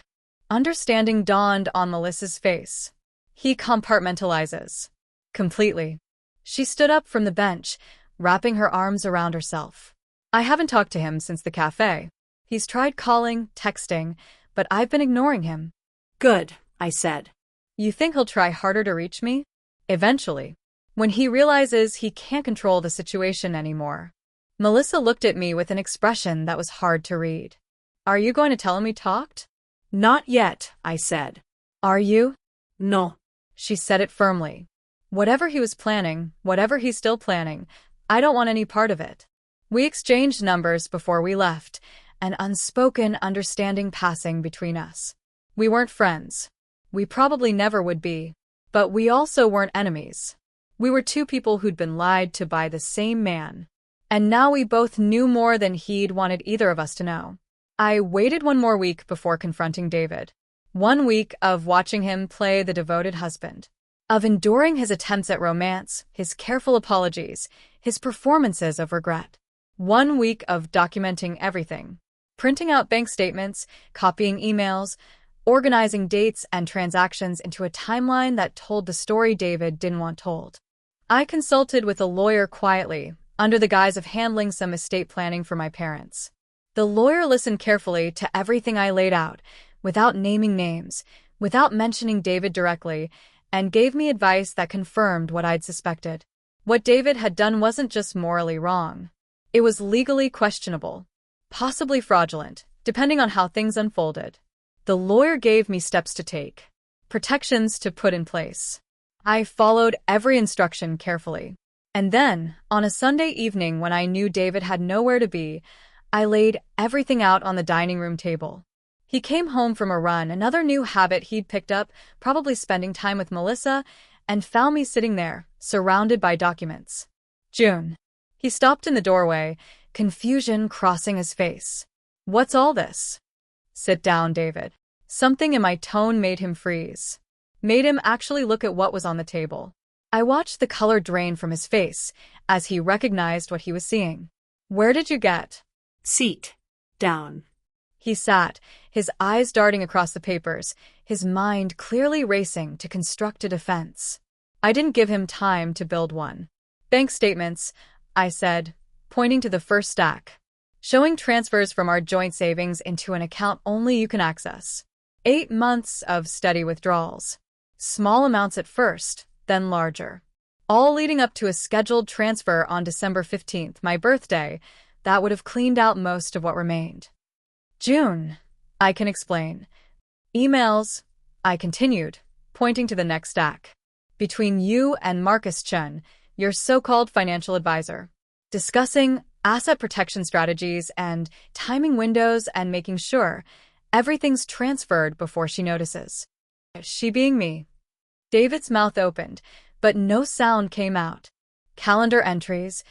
Speaker 1: Understanding dawned on Melissa's face. He compartmentalizes. Completely. She stood up from the bench, wrapping her arms around herself. I haven't talked to him since the cafe. He's tried calling, texting, but I've been ignoring him.
Speaker 2: Good, I said.
Speaker 1: You think he'll try harder to reach me? Eventually. When he realizes he can't control the situation anymore. Melissa looked at me with an expression that was hard to read. Are you going to tell him we talked?
Speaker 2: Not yet, I said.
Speaker 1: Are you?
Speaker 2: No.
Speaker 1: She said it firmly. Whatever he was planning, whatever he's still planning, I don't want any part of it. We exchanged numbers before we left, an unspoken understanding passing between us. We weren't friends. We probably never would be. But we also weren't enemies. We were two people who'd been lied to by the same man. And now we both knew more than he'd wanted either of us to know. I waited one more week before confronting David. 1 week of watching him play the devoted husband, of enduring his attempts at romance, his careful apologies, his performances of regret. 1 week of documenting everything, printing out bank statements, copying emails, organizing dates and transactions into a timeline that told the story David didn't want told. I consulted with a lawyer quietly, under the guise of handling some estate planning for my parents. The lawyer listened carefully to everything I laid out, without naming names, without mentioning David directly, and gave me advice that confirmed what I'd suspected. What David had done wasn't just morally wrong. It was legally questionable, possibly fraudulent, depending on how things unfolded. The lawyer gave me steps to take, protections to put in place. I followed every instruction carefully. And then, on a Sunday evening when I knew David had nowhere to be, I laid everything out on the dining room table. He came home from a run, another new habit he'd picked up, probably spending time with Melissa, and found me sitting there, surrounded by documents. June. He stopped in the doorway, confusion crossing his face. What's all this? Sit down, David. Something in my tone made him freeze. Made him actually look at what was on the table. I watched the color drain from his face as he recognized what he was seeing. Where did you get?
Speaker 2: Seat. Down.
Speaker 1: He sat, his eyes darting across the papers, his mind clearly racing to construct a defense. I didn't give him time to build one. Bank statements, I said, pointing to the first stack. Showing transfers from our joint savings into an account only you can access. 8 months of steady withdrawals. Small amounts at first, then larger. All leading up to a scheduled transfer on December 15th, my birthday, that would have cleaned out most of what remained. June, I can explain. Emails, I continued, pointing to the next stack. Between you and Marcus Chen, your so-called financial advisor. Discussing asset protection strategies and timing windows and making sure everything's transferred before she notices. She being me. David's mouth opened, but no sound came out. Calendar entries,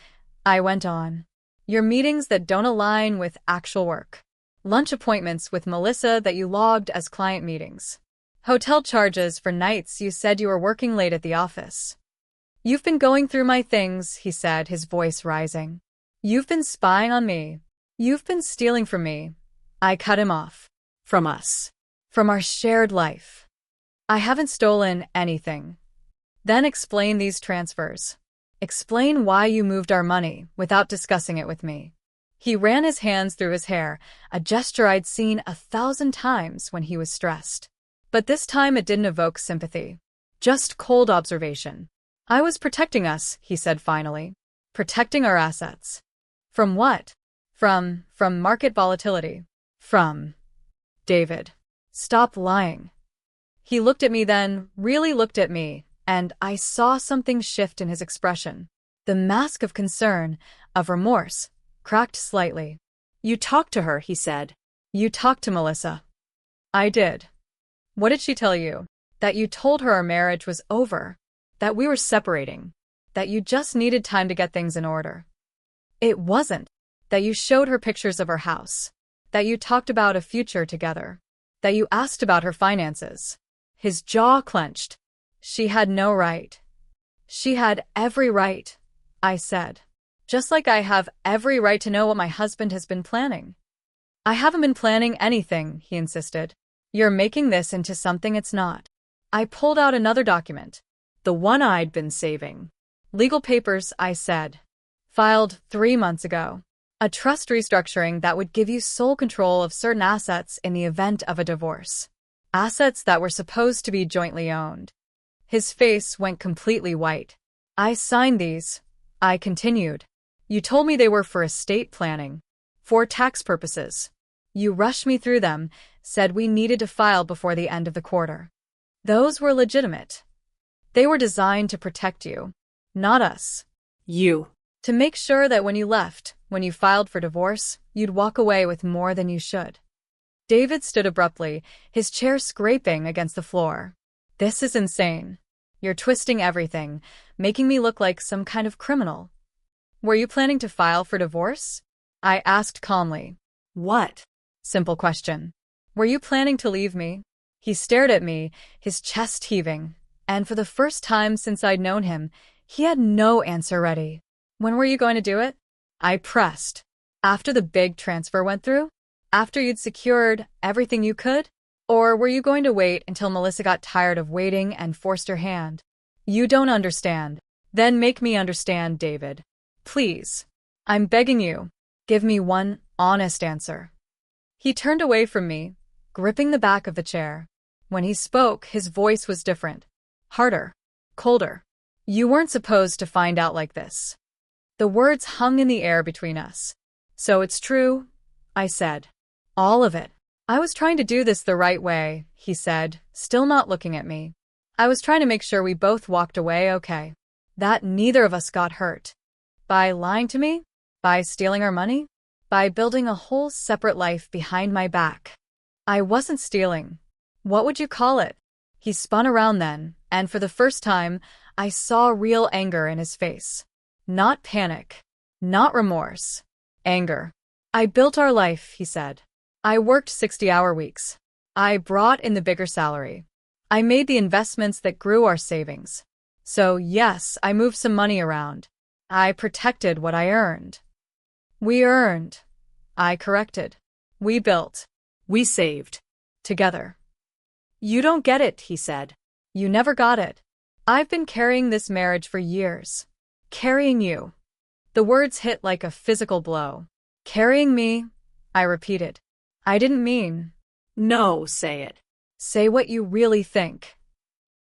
Speaker 1: I went on. Your meetings that don't align with actual work. Lunch appointments with Melissa that you logged as client meetings. Hotel charges for nights you said you were working late at the office. You've been going through my things, he said, his voice rising. You've been spying on me. You've been stealing from me. I cut him off. From us. From our shared life. I haven't stolen anything. Then explain these transfers. Explain why you moved our money without discussing it with me. He ran his hands through his hair, a gesture I'd seen 1,000 times when he was stressed. But this time it didn't evoke sympathy. Just cold observation. I was protecting us, he said finally. Protecting our assets. From what? From market volatility. From David. Stop lying. He looked at me then, really looked at me, and I saw something shift in his expression. The mask of concern, of remorse, cracked slightly. You talked to her, he said. You talked to Melissa. I did. What did she tell you? That you told her our marriage was over. That we were separating. That you just needed time to get things in order. It wasn't. That you showed her pictures of her house. That you talked about a future together. That you asked about her finances. His jaw clenched. She had no right. She had every right, I said. Just like I have every right to know what my husband has been planning. I haven't been planning anything, he insisted. You're making this into something it's not. I pulled out another document. The one I'd been saving. Legal papers, I said. Filed 3 months ago. A trust restructuring that would give you sole control of certain assets in the event of a divorce. Assets that were supposed to be jointly owned. His face went completely white. I signed these. I continued. You told me they were for estate planning. For tax purposes. You rushed me through them, said we needed to file before the end of the quarter. Those were legitimate. They were designed to protect you. Not us.
Speaker 2: You.
Speaker 1: To make sure that when you left, when you filed for divorce, you'd walk away with more than you should. David stood abruptly, his chair scraping against the floor. This is insane. You're twisting everything, making me look like some kind of criminal. Were you planning to file for divorce? I asked calmly.
Speaker 2: What?
Speaker 1: Simple question. Were you planning to leave me? He stared at me, his chest heaving, and for the first time since I'd known him, he had no answer ready. When were you going to do it? I pressed. After the big transfer went through? After you'd secured everything you could? Or were you going to wait until Melissa got tired of waiting and forced her hand? You don't understand. Then make me understand, David. Please. I'm begging you. Give me one honest answer. He turned away from me, gripping the back of the chair. When he spoke, his voice was different. Harder. Colder. You weren't supposed to find out like this. The words hung in the air between us. So it's true, I said. All of it. I was trying to do this the right way, he said, still not looking at me. I was trying to make sure we both walked away okay. That neither of us got hurt. By lying to me? By stealing our money? By building a whole separate life behind my back. I wasn't stealing. What would you call it? He spun around then, and for the first time, I saw real anger in his face. Not panic. Not remorse. Anger. I built our life, he said. I worked 60-hour weeks. I brought in the bigger salary. I made the investments that grew our savings. So yes, I moved some money around. I protected what I earned. We earned. I corrected. We built.
Speaker 2: We saved.
Speaker 1: Together. You don't get it, he said. You never got it. I've been carrying this marriage for years. Carrying you. The words hit like a physical blow. Carrying me, I repeated. I didn't mean.
Speaker 2: No, say it.
Speaker 1: Say what you really think.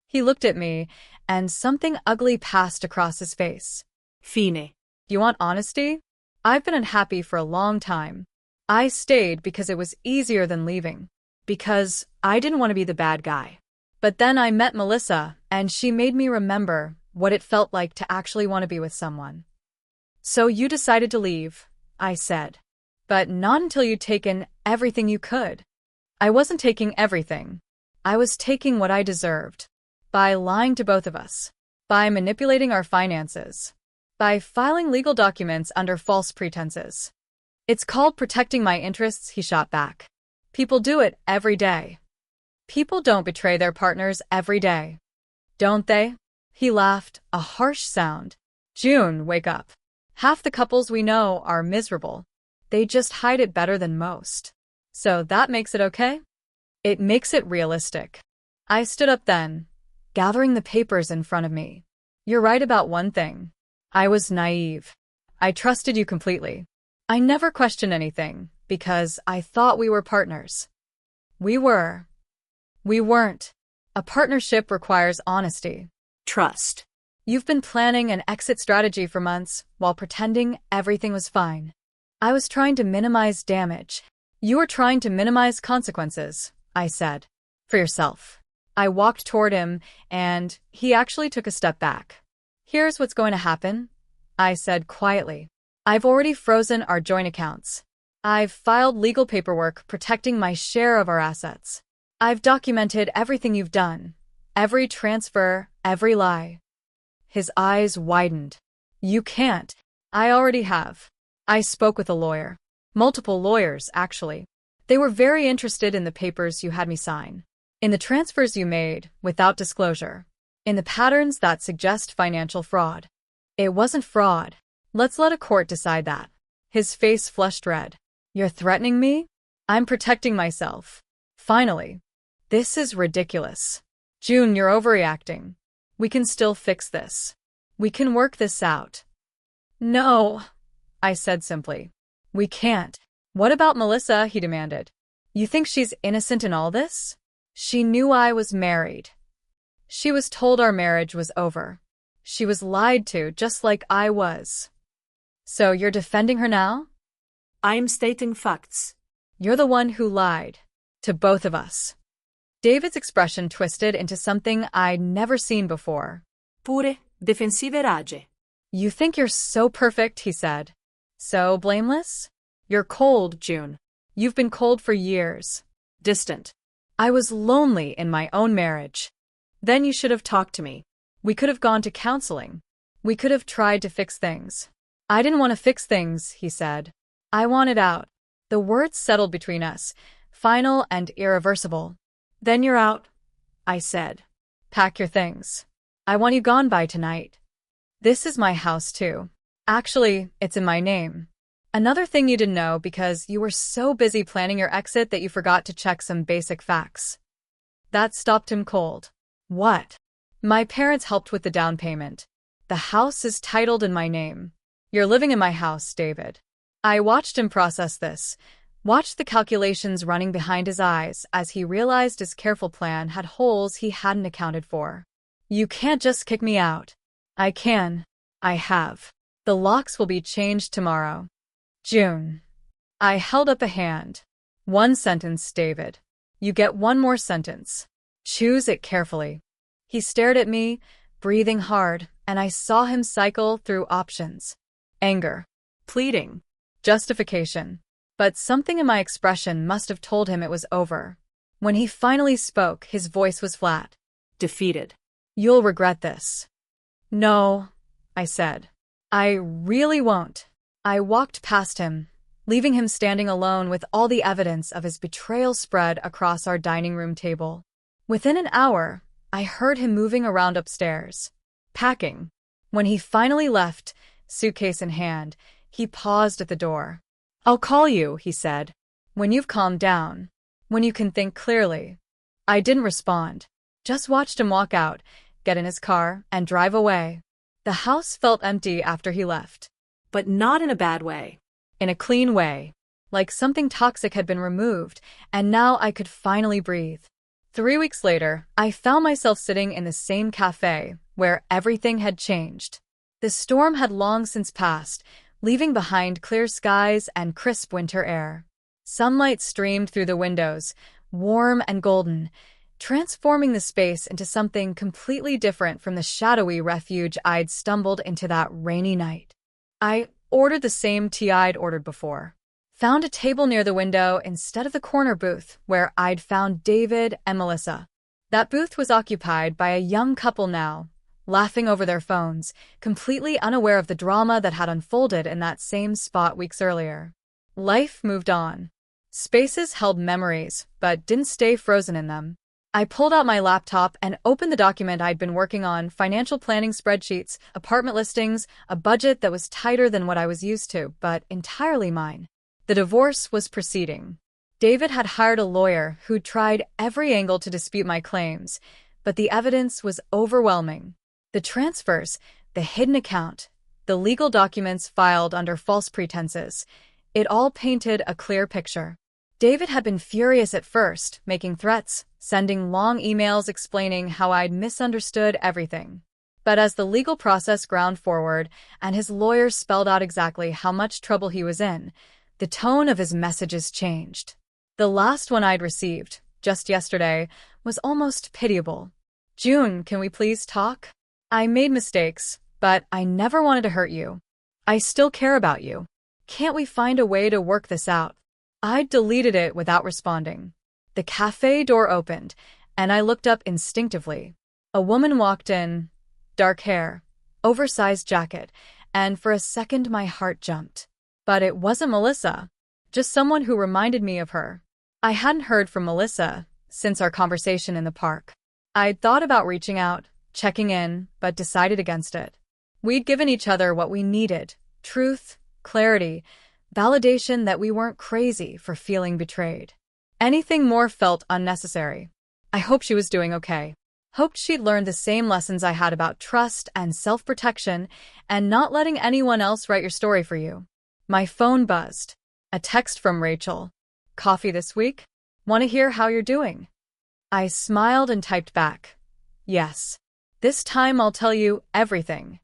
Speaker 1: He looked at me, and something ugly passed across his face.
Speaker 2: Fine.
Speaker 1: You want honesty? I've been unhappy for a long time. I stayed because it was easier than leaving. Because I didn't want to be the bad guy. But then I met Melissa, and she made me remember what it felt like to actually want to be with someone. So you decided to leave, I said. But not until you'd taken everything you could. I wasn't taking everything. I was taking what I deserved. By lying to both of us. By manipulating our finances. By filing legal documents under false pretenses. It's called protecting my interests, he shot back. People do it every day. People don't betray their partners every day. Don't they? He laughed, a harsh sound. June, wake up. Half the couples we know are miserable. They just hide it better than most. So that makes it okay? It makes it realistic. I stood up then, gathering the papers in front of me. You're right about one thing. I was naive. I trusted you completely. I never questioned anything, because I thought we were partners. We were. We weren't. A partnership requires honesty.
Speaker 2: Trust.
Speaker 1: You've been planning an exit strategy for months, while pretending everything was fine. I was trying to minimize damage. You were trying to minimize consequences, I said. For yourself. I walked toward him, and he actually took a step back. Here's what's going to happen, I said quietly. I've already frozen our joint accounts. I've filed legal paperwork protecting my share of our assets. I've documented everything you've done. Every transfer, every lie. His eyes widened. You can't. I already have. I spoke with a lawyer. Multiple lawyers, actually. They were very interested in the papers you had me sign. In the transfers you made, without disclosure. In the patterns that suggest financial fraud. It wasn't fraud. Let's let a court decide that. His face flushed red. You're threatening me? I'm protecting myself. Finally. This is ridiculous. June, you're overreacting. We can still fix this. We can work this out. No, I said simply. We can't. What about Melissa? He demanded. You think she's innocent in all this? She knew I was married. She was told our marriage was over. She was lied to, just like I was. So you're defending her now?
Speaker 2: I'm stating facts.
Speaker 1: You're the one who lied. To both of us. David's expression twisted into something I'd never seen before.
Speaker 2: Pure defensive rage.
Speaker 1: You think you're so perfect, he said. So blameless? You're cold, June. You've been cold for years.
Speaker 2: Distant.
Speaker 1: I was lonely in my own marriage.
Speaker 2: Then you should have talked to me.
Speaker 1: We could have gone to counseling. We could have tried to fix things. I didn't want to fix things, he said. I wanted out. The words settled between us, final and irreversible.
Speaker 2: Then you're out, I said.
Speaker 1: Pack your things. I want you gone by tonight. This is my house, too. Actually, it's in my name. Another thing you didn't know because you were so busy planning your exit that you forgot to check some basic facts. That stopped him cold. What? My parents helped with the down payment. The house is titled in my name. You're living in my house, David. I watched him process this, watched the calculations running behind his eyes as he realized his careful plan had holes he hadn't accounted for. You can't just kick me out. I can. I have. The locks will be changed tomorrow. June. I held up a hand. One sentence, David. You get one more sentence. Choose it carefully. He stared at me, breathing hard, and I saw him cycle through options. Anger.
Speaker 2: Pleading.
Speaker 1: Justification. But something in my expression must have told him it was over. When he finally spoke, his voice was flat.
Speaker 2: Defeated.
Speaker 1: You'll regret this. No, I said. I really won't. I walked past him, leaving him standing alone with all the evidence of his betrayal spread across our dining room table. Within an hour, I heard him moving around upstairs, packing. When he finally left, suitcase in hand, he paused at the door. I'll call you, he said. When you've calmed down. When you can think clearly. I didn't respond. Just watched him walk out, get in his car, and drive away. The house felt empty after he left.
Speaker 2: But not in a bad way.
Speaker 1: In a clean way. Like something toxic had been removed, and now I could finally breathe. 3 weeks later, I found myself sitting in the same cafe, where everything had changed. The storm had long since passed, leaving behind clear skies and crisp winter air. Sunlight streamed through the windows, warm and golden, transforming the space into something completely different from the shadowy refuge I'd stumbled into that rainy night. I ordered the same tea I'd ordered before. Found a table near the window instead of the corner booth where I'd found David and Melissa. That booth was occupied by a young couple now, laughing over their phones, completely unaware of the drama that had unfolded in that same spot weeks earlier. Life moved on. Spaces held memories, but didn't stay frozen in them. I pulled out my laptop and opened the document I'd been working on, financial planning spreadsheets, apartment listings, a budget that was tighter than what I was used to, but entirely mine. The divorce was proceeding. David had hired a lawyer who'd tried every angle to dispute my claims, but the evidence was overwhelming. The transfers, the hidden account, the legal documents filed under false pretenses, it all painted a clear picture. David had been furious at first, making threats, sending long emails explaining how I'd misunderstood everything. But as the legal process ground forward and his lawyer spelled out exactly how much trouble he was in, the tone of his messages changed. The last one I'd received, just yesterday, was almost pitiable. June, can we please talk? I made mistakes, but I never wanted to hurt you. I still care about you. Can't we find a way to work this out? I deleted it without responding. The cafe door opened, and I looked up instinctively. A woman walked in, dark hair, oversized jacket, and for a second my heart jumped. But it wasn't Melissa, just someone who reminded me of her. I hadn't heard from Melissa since our conversation in the park. I'd thought about reaching out, checking in, but decided against it. We'd given each other what we needed: truth, clarity, validation that we weren't crazy for feeling betrayed. Anything more felt unnecessary. I hoped she was doing okay. Hoped she'd learned the same lessons I had about trust and self-protection and not letting anyone else write your story for you. My phone buzzed. A text from Rachel. Coffee this week? Want to hear how you're doing? I smiled and typed back. Yes. This time I'll tell you everything.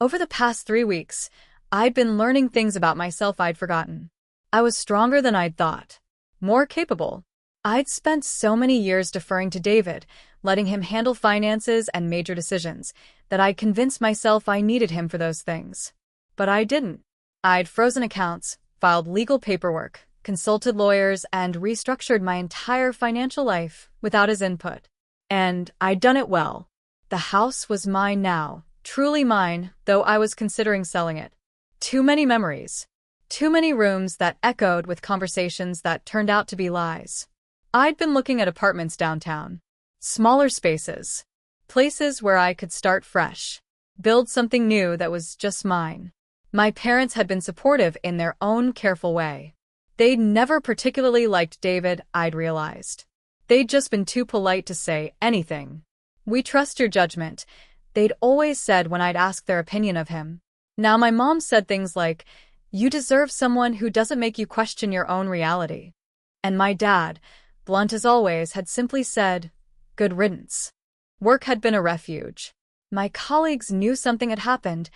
Speaker 1: Over the past 3 weeks, I'd been learning things about myself I'd forgotten. I was stronger than I'd thought. More capable. I'd spent so many years deferring to David, letting him handle finances and major decisions, that I'd convinced myself I needed him for those things. But I didn't. I'd frozen accounts, filed legal paperwork, consulted lawyers, and restructured my entire financial life without his input. And I'd done it well. The house was mine now, truly mine, though I was considering selling it. Too many memories. Too many rooms that echoed with conversations that turned out to be lies. I'd been looking at apartments downtown. Smaller spaces. Places where I could start fresh. Build something new that was just mine. My parents had been supportive in their own careful way. They'd never particularly liked David, I'd realized. They'd just been too polite to say anything. "We trust your judgment," they'd always said when I'd asked their opinion of him. Now my mom said things like, "You deserve someone who doesn't make you question your own reality." And my dad, blunt as always, had simply said, "Good riddance." Work had been a refuge. My colleagues knew something had happened.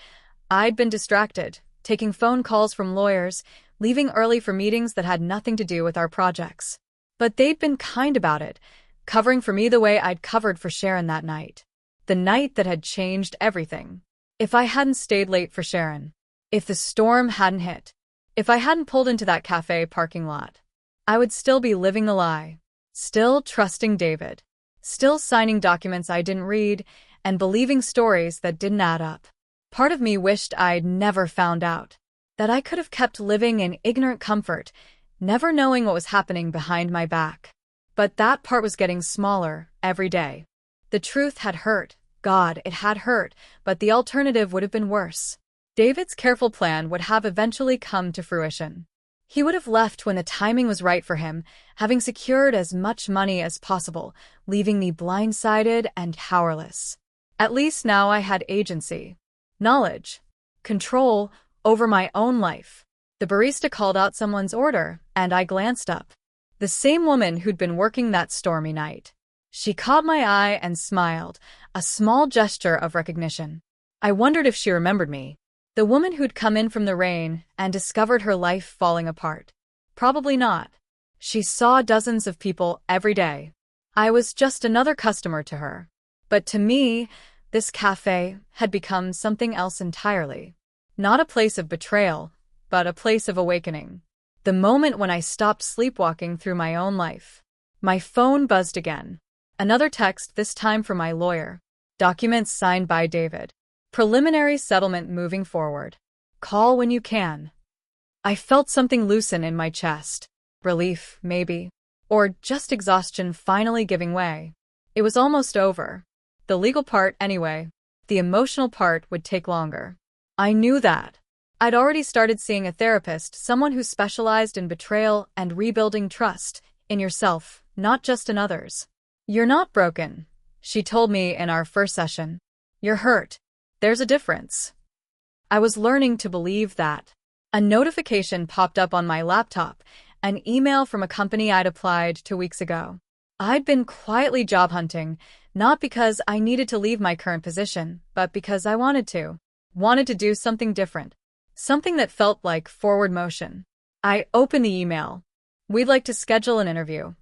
Speaker 1: I'd been distracted, taking phone calls from lawyers, leaving early for meetings that had nothing to do with our projects. But they'd been kind about it, covering for me the way I'd covered for Sharon that night. The night that had changed everything. If I hadn't stayed late for Sharon, if the storm hadn't hit, if I hadn't pulled into that cafe parking lot, I would still be living the lie, still trusting David, still signing documents I didn't read, and believing stories that didn't add up. Part of me wished I'd never found out, that I could have kept living in ignorant comfort, never knowing what was happening behind my back. But that part was getting smaller every day. The truth had hurt. God, it had hurt, but the alternative would have been worse. David's careful plan would have eventually come to fruition. He would have left when the timing was right for him, having secured as much money as possible, leaving me blindsided and powerless. At least now I had agency, knowledge, control over my own life. The barista called out someone's order, and I glanced up. The same woman who'd been working that stormy night. She caught my eye and smiled, a small gesture of recognition. I wondered if she remembered me. The woman who'd come in from the rain and discovered her life falling apart. Probably not. She saw dozens of people every day. I was just another customer to her. But to me, this cafe had become something else entirely. Not a place of betrayal, but a place of awakening. The moment when I stopped sleepwalking through my own life. My phone buzzed again. Another text, this time from my lawyer. Documents signed by David. Preliminary settlement moving forward. Call when you can. I felt something loosen in my chest. Relief, maybe. Or just exhaustion finally giving way. It was almost over. The legal part, anyway. The emotional part would take longer. I knew that. I'd already started seeing a therapist, someone who specialized in betrayal and rebuilding trust in yourself, not just in others. "You're not broken," she told me in our first session. "You're hurt. There's a difference." I was learning to believe that. A notification popped up on my laptop, an email from a company I'd applied 2 weeks ago. I'd been quietly job hunting, not because I needed to leave my current position, but because I wanted to do something different. Something that felt like forward motion. I opened the email. "We'd like to schedule an interview."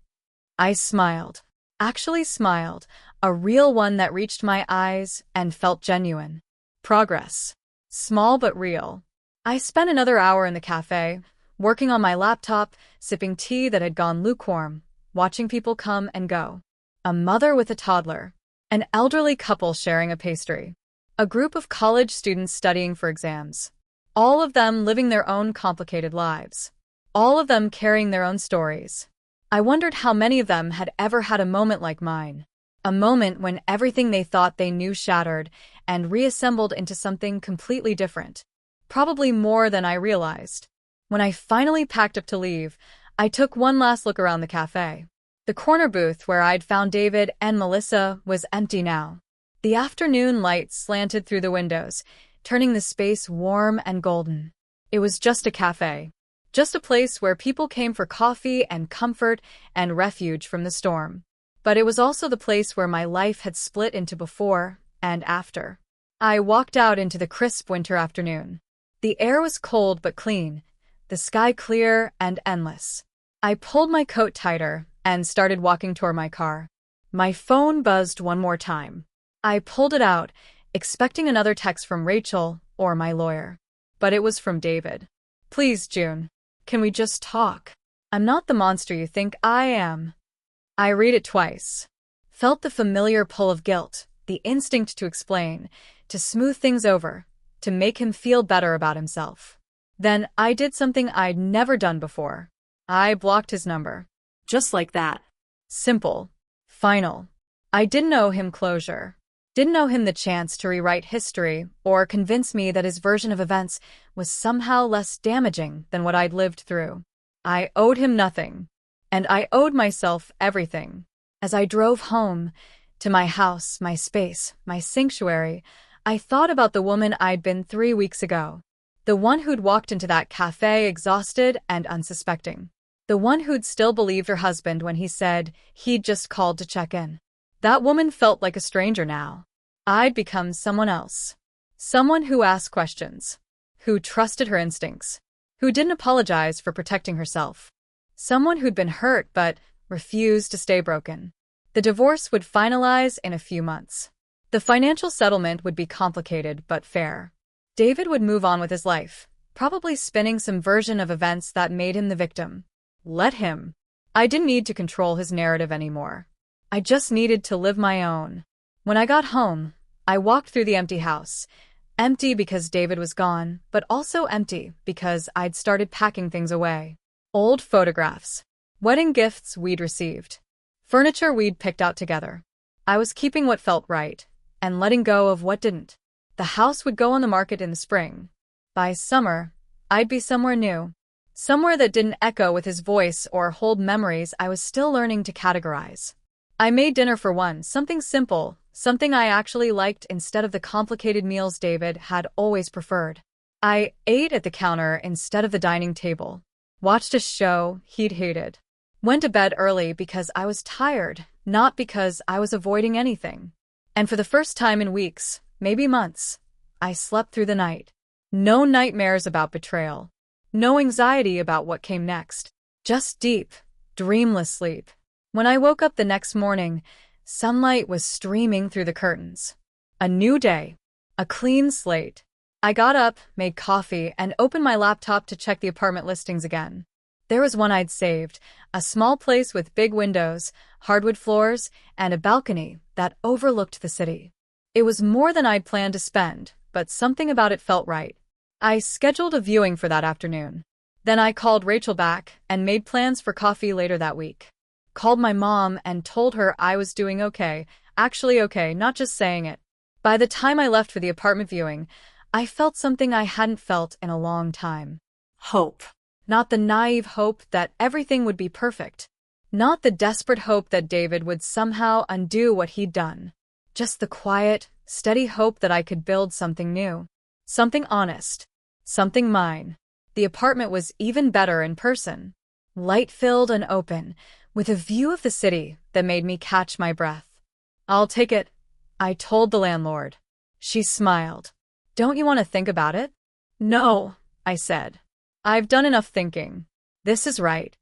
Speaker 1: I smiled. Actually smiled. A real one that reached my eyes and felt genuine. Progress. Small but real. I spent another hour in the cafe, working on my laptop, sipping tea that had gone lukewarm, watching people come and go. A mother with a toddler. An elderly couple sharing a pastry. A group of college students studying for exams. All of them living their own complicated lives. All of them carrying their own stories. I wondered how many of them had ever had a moment like mine. A moment when everything they thought they knew shattered and reassembled into something completely different. Probably more than I realized. When I finally packed up to leave, I took one last look around the cafe. The corner booth where I'd found David and Melissa was empty now. The afternoon light slanted through the windows, turning the space warm and golden. It was just a cafe. Just a place where people came for coffee and comfort and refuge from the storm. But it was also the place where my life had split into before and after. I walked out into the crisp winter afternoon. The air was cold but clean, the sky clear and endless. I pulled my coat tighter and started walking toward my car. My phone buzzed one more time. I pulled it out, expecting another text from Rachel or my lawyer. But it was from David. Please, June. Can we just talk? I'm not the monster you think I am. I read it twice. Felt the familiar pull of guilt, the instinct to explain, to smooth things over, to make him feel better about himself. Then I did something I'd never done before. I blocked his number.
Speaker 2: Just like that.
Speaker 1: Simple. Final. I didn't owe him closure. Didn't owe him the chance to rewrite history or convince me that his version of events was somehow less damaging than what I'd lived through. I owed him nothing. And I owed myself everything. As I drove home, to my house, my space, my sanctuary, I thought about the woman I'd been 3 weeks ago. The one who'd walked into that cafe exhausted and unsuspecting. The one who'd still believed her husband when he said he'd just called to check in. That woman felt like a stranger now. I'd become someone else. Someone who asked questions. Who trusted her instincts. Who didn't apologize for protecting herself. Someone who'd been hurt but refused to stay broken. The divorce would finalize in a few months. The financial settlement would be complicated but fair. David would move on with his life, probably spinning some version of events that made him the victim. Let him. I didn't need to control his narrative anymore. I just needed to live my own. When I got home, I walked through the empty house. Empty because David was gone, but also empty because I'd started packing things away. Old photographs. Wedding gifts we'd received. Furniture we'd picked out together. I was keeping what felt right, and letting go of what didn't. The house would go on the market in the spring. By summer, I'd be somewhere new. Somewhere that didn't echo with his voice or hold memories I was still learning to categorize. I made dinner for one, something simple, something I actually liked instead of the complicated meals David had always preferred. I ate at the counter instead of the dining table. Watched a show he'd hated. Went to bed early because I was tired, not because I was avoiding anything. And for the first time in weeks, maybe months, I slept through the night. No nightmares about betrayal. No anxiety about what came next. Just deep, dreamless sleep. When I woke up the next morning, sunlight was streaming through the curtains. A new day. A clean slate. I got up, made coffee, and opened my laptop to check the apartment listings again. There was one I'd saved, a small place with big windows, hardwood floors, and a balcony that overlooked the city. It was more than I'd planned to spend, but something about it felt right. I scheduled a viewing for that afternoon. Then I called Rachel back and made plans for coffee later that week. Called my mom and told her I was doing okay, actually okay, not just saying it. By the time I left for the apartment viewing, I felt something I hadn't felt in a long time. Hope. Not the naive hope that everything would be perfect. Not the desperate hope that David would somehow undo what he'd done. Just the quiet, steady hope that I could build something new. Something honest. Something mine. The apartment was even better in person. Light-filled and open, with a view of the city that made me catch my breath. I'll take it, I told the landlord. She smiled. Don't you want to think about it? No, I said. I've done enough thinking. This is right.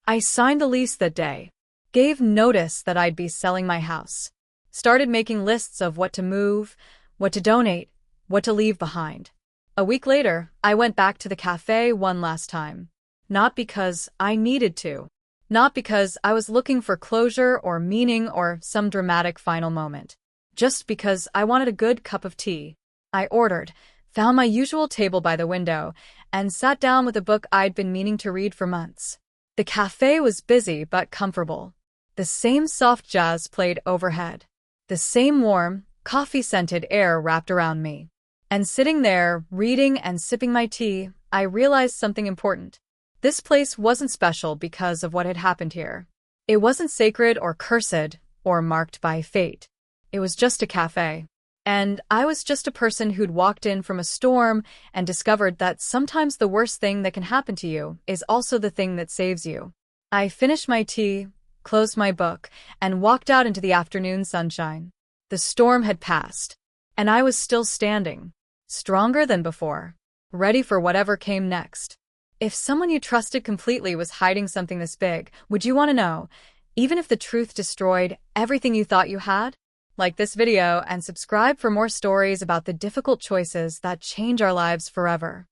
Speaker 1: I signed the lease that day. Gave notice that I'd be selling my house. Started making lists of what to move, what to donate, what to leave behind. A week later, I went back to the cafe one last time. Not because I needed to. Not because I was looking for closure or meaning or some dramatic final moment. Just because I wanted a good cup of tea. I ordered, found my usual table by the window, and sat down with a book I'd been meaning to read for months. The cafe was busy but comfortable. The same soft jazz played overhead. The same warm, coffee-scented air wrapped around me. And sitting there, reading and sipping my tea, I realized something important. This place wasn't special because of what had happened here. It wasn't sacred or cursed or marked by fate. It was just a cafe. And I was just a person who'd walked in from a storm and discovered that sometimes the worst thing that can happen to you is also the thing that saves you. I finished my tea, closed my book, and walked out into the afternoon sunshine. The storm had passed, and I was still standing, stronger than before, ready for whatever came next. If someone you trusted completely was hiding something this big, would you want to know? even if the truth destroyed everything you thought you had? Like this video and subscribe for more stories about the difficult choices that change our lives forever.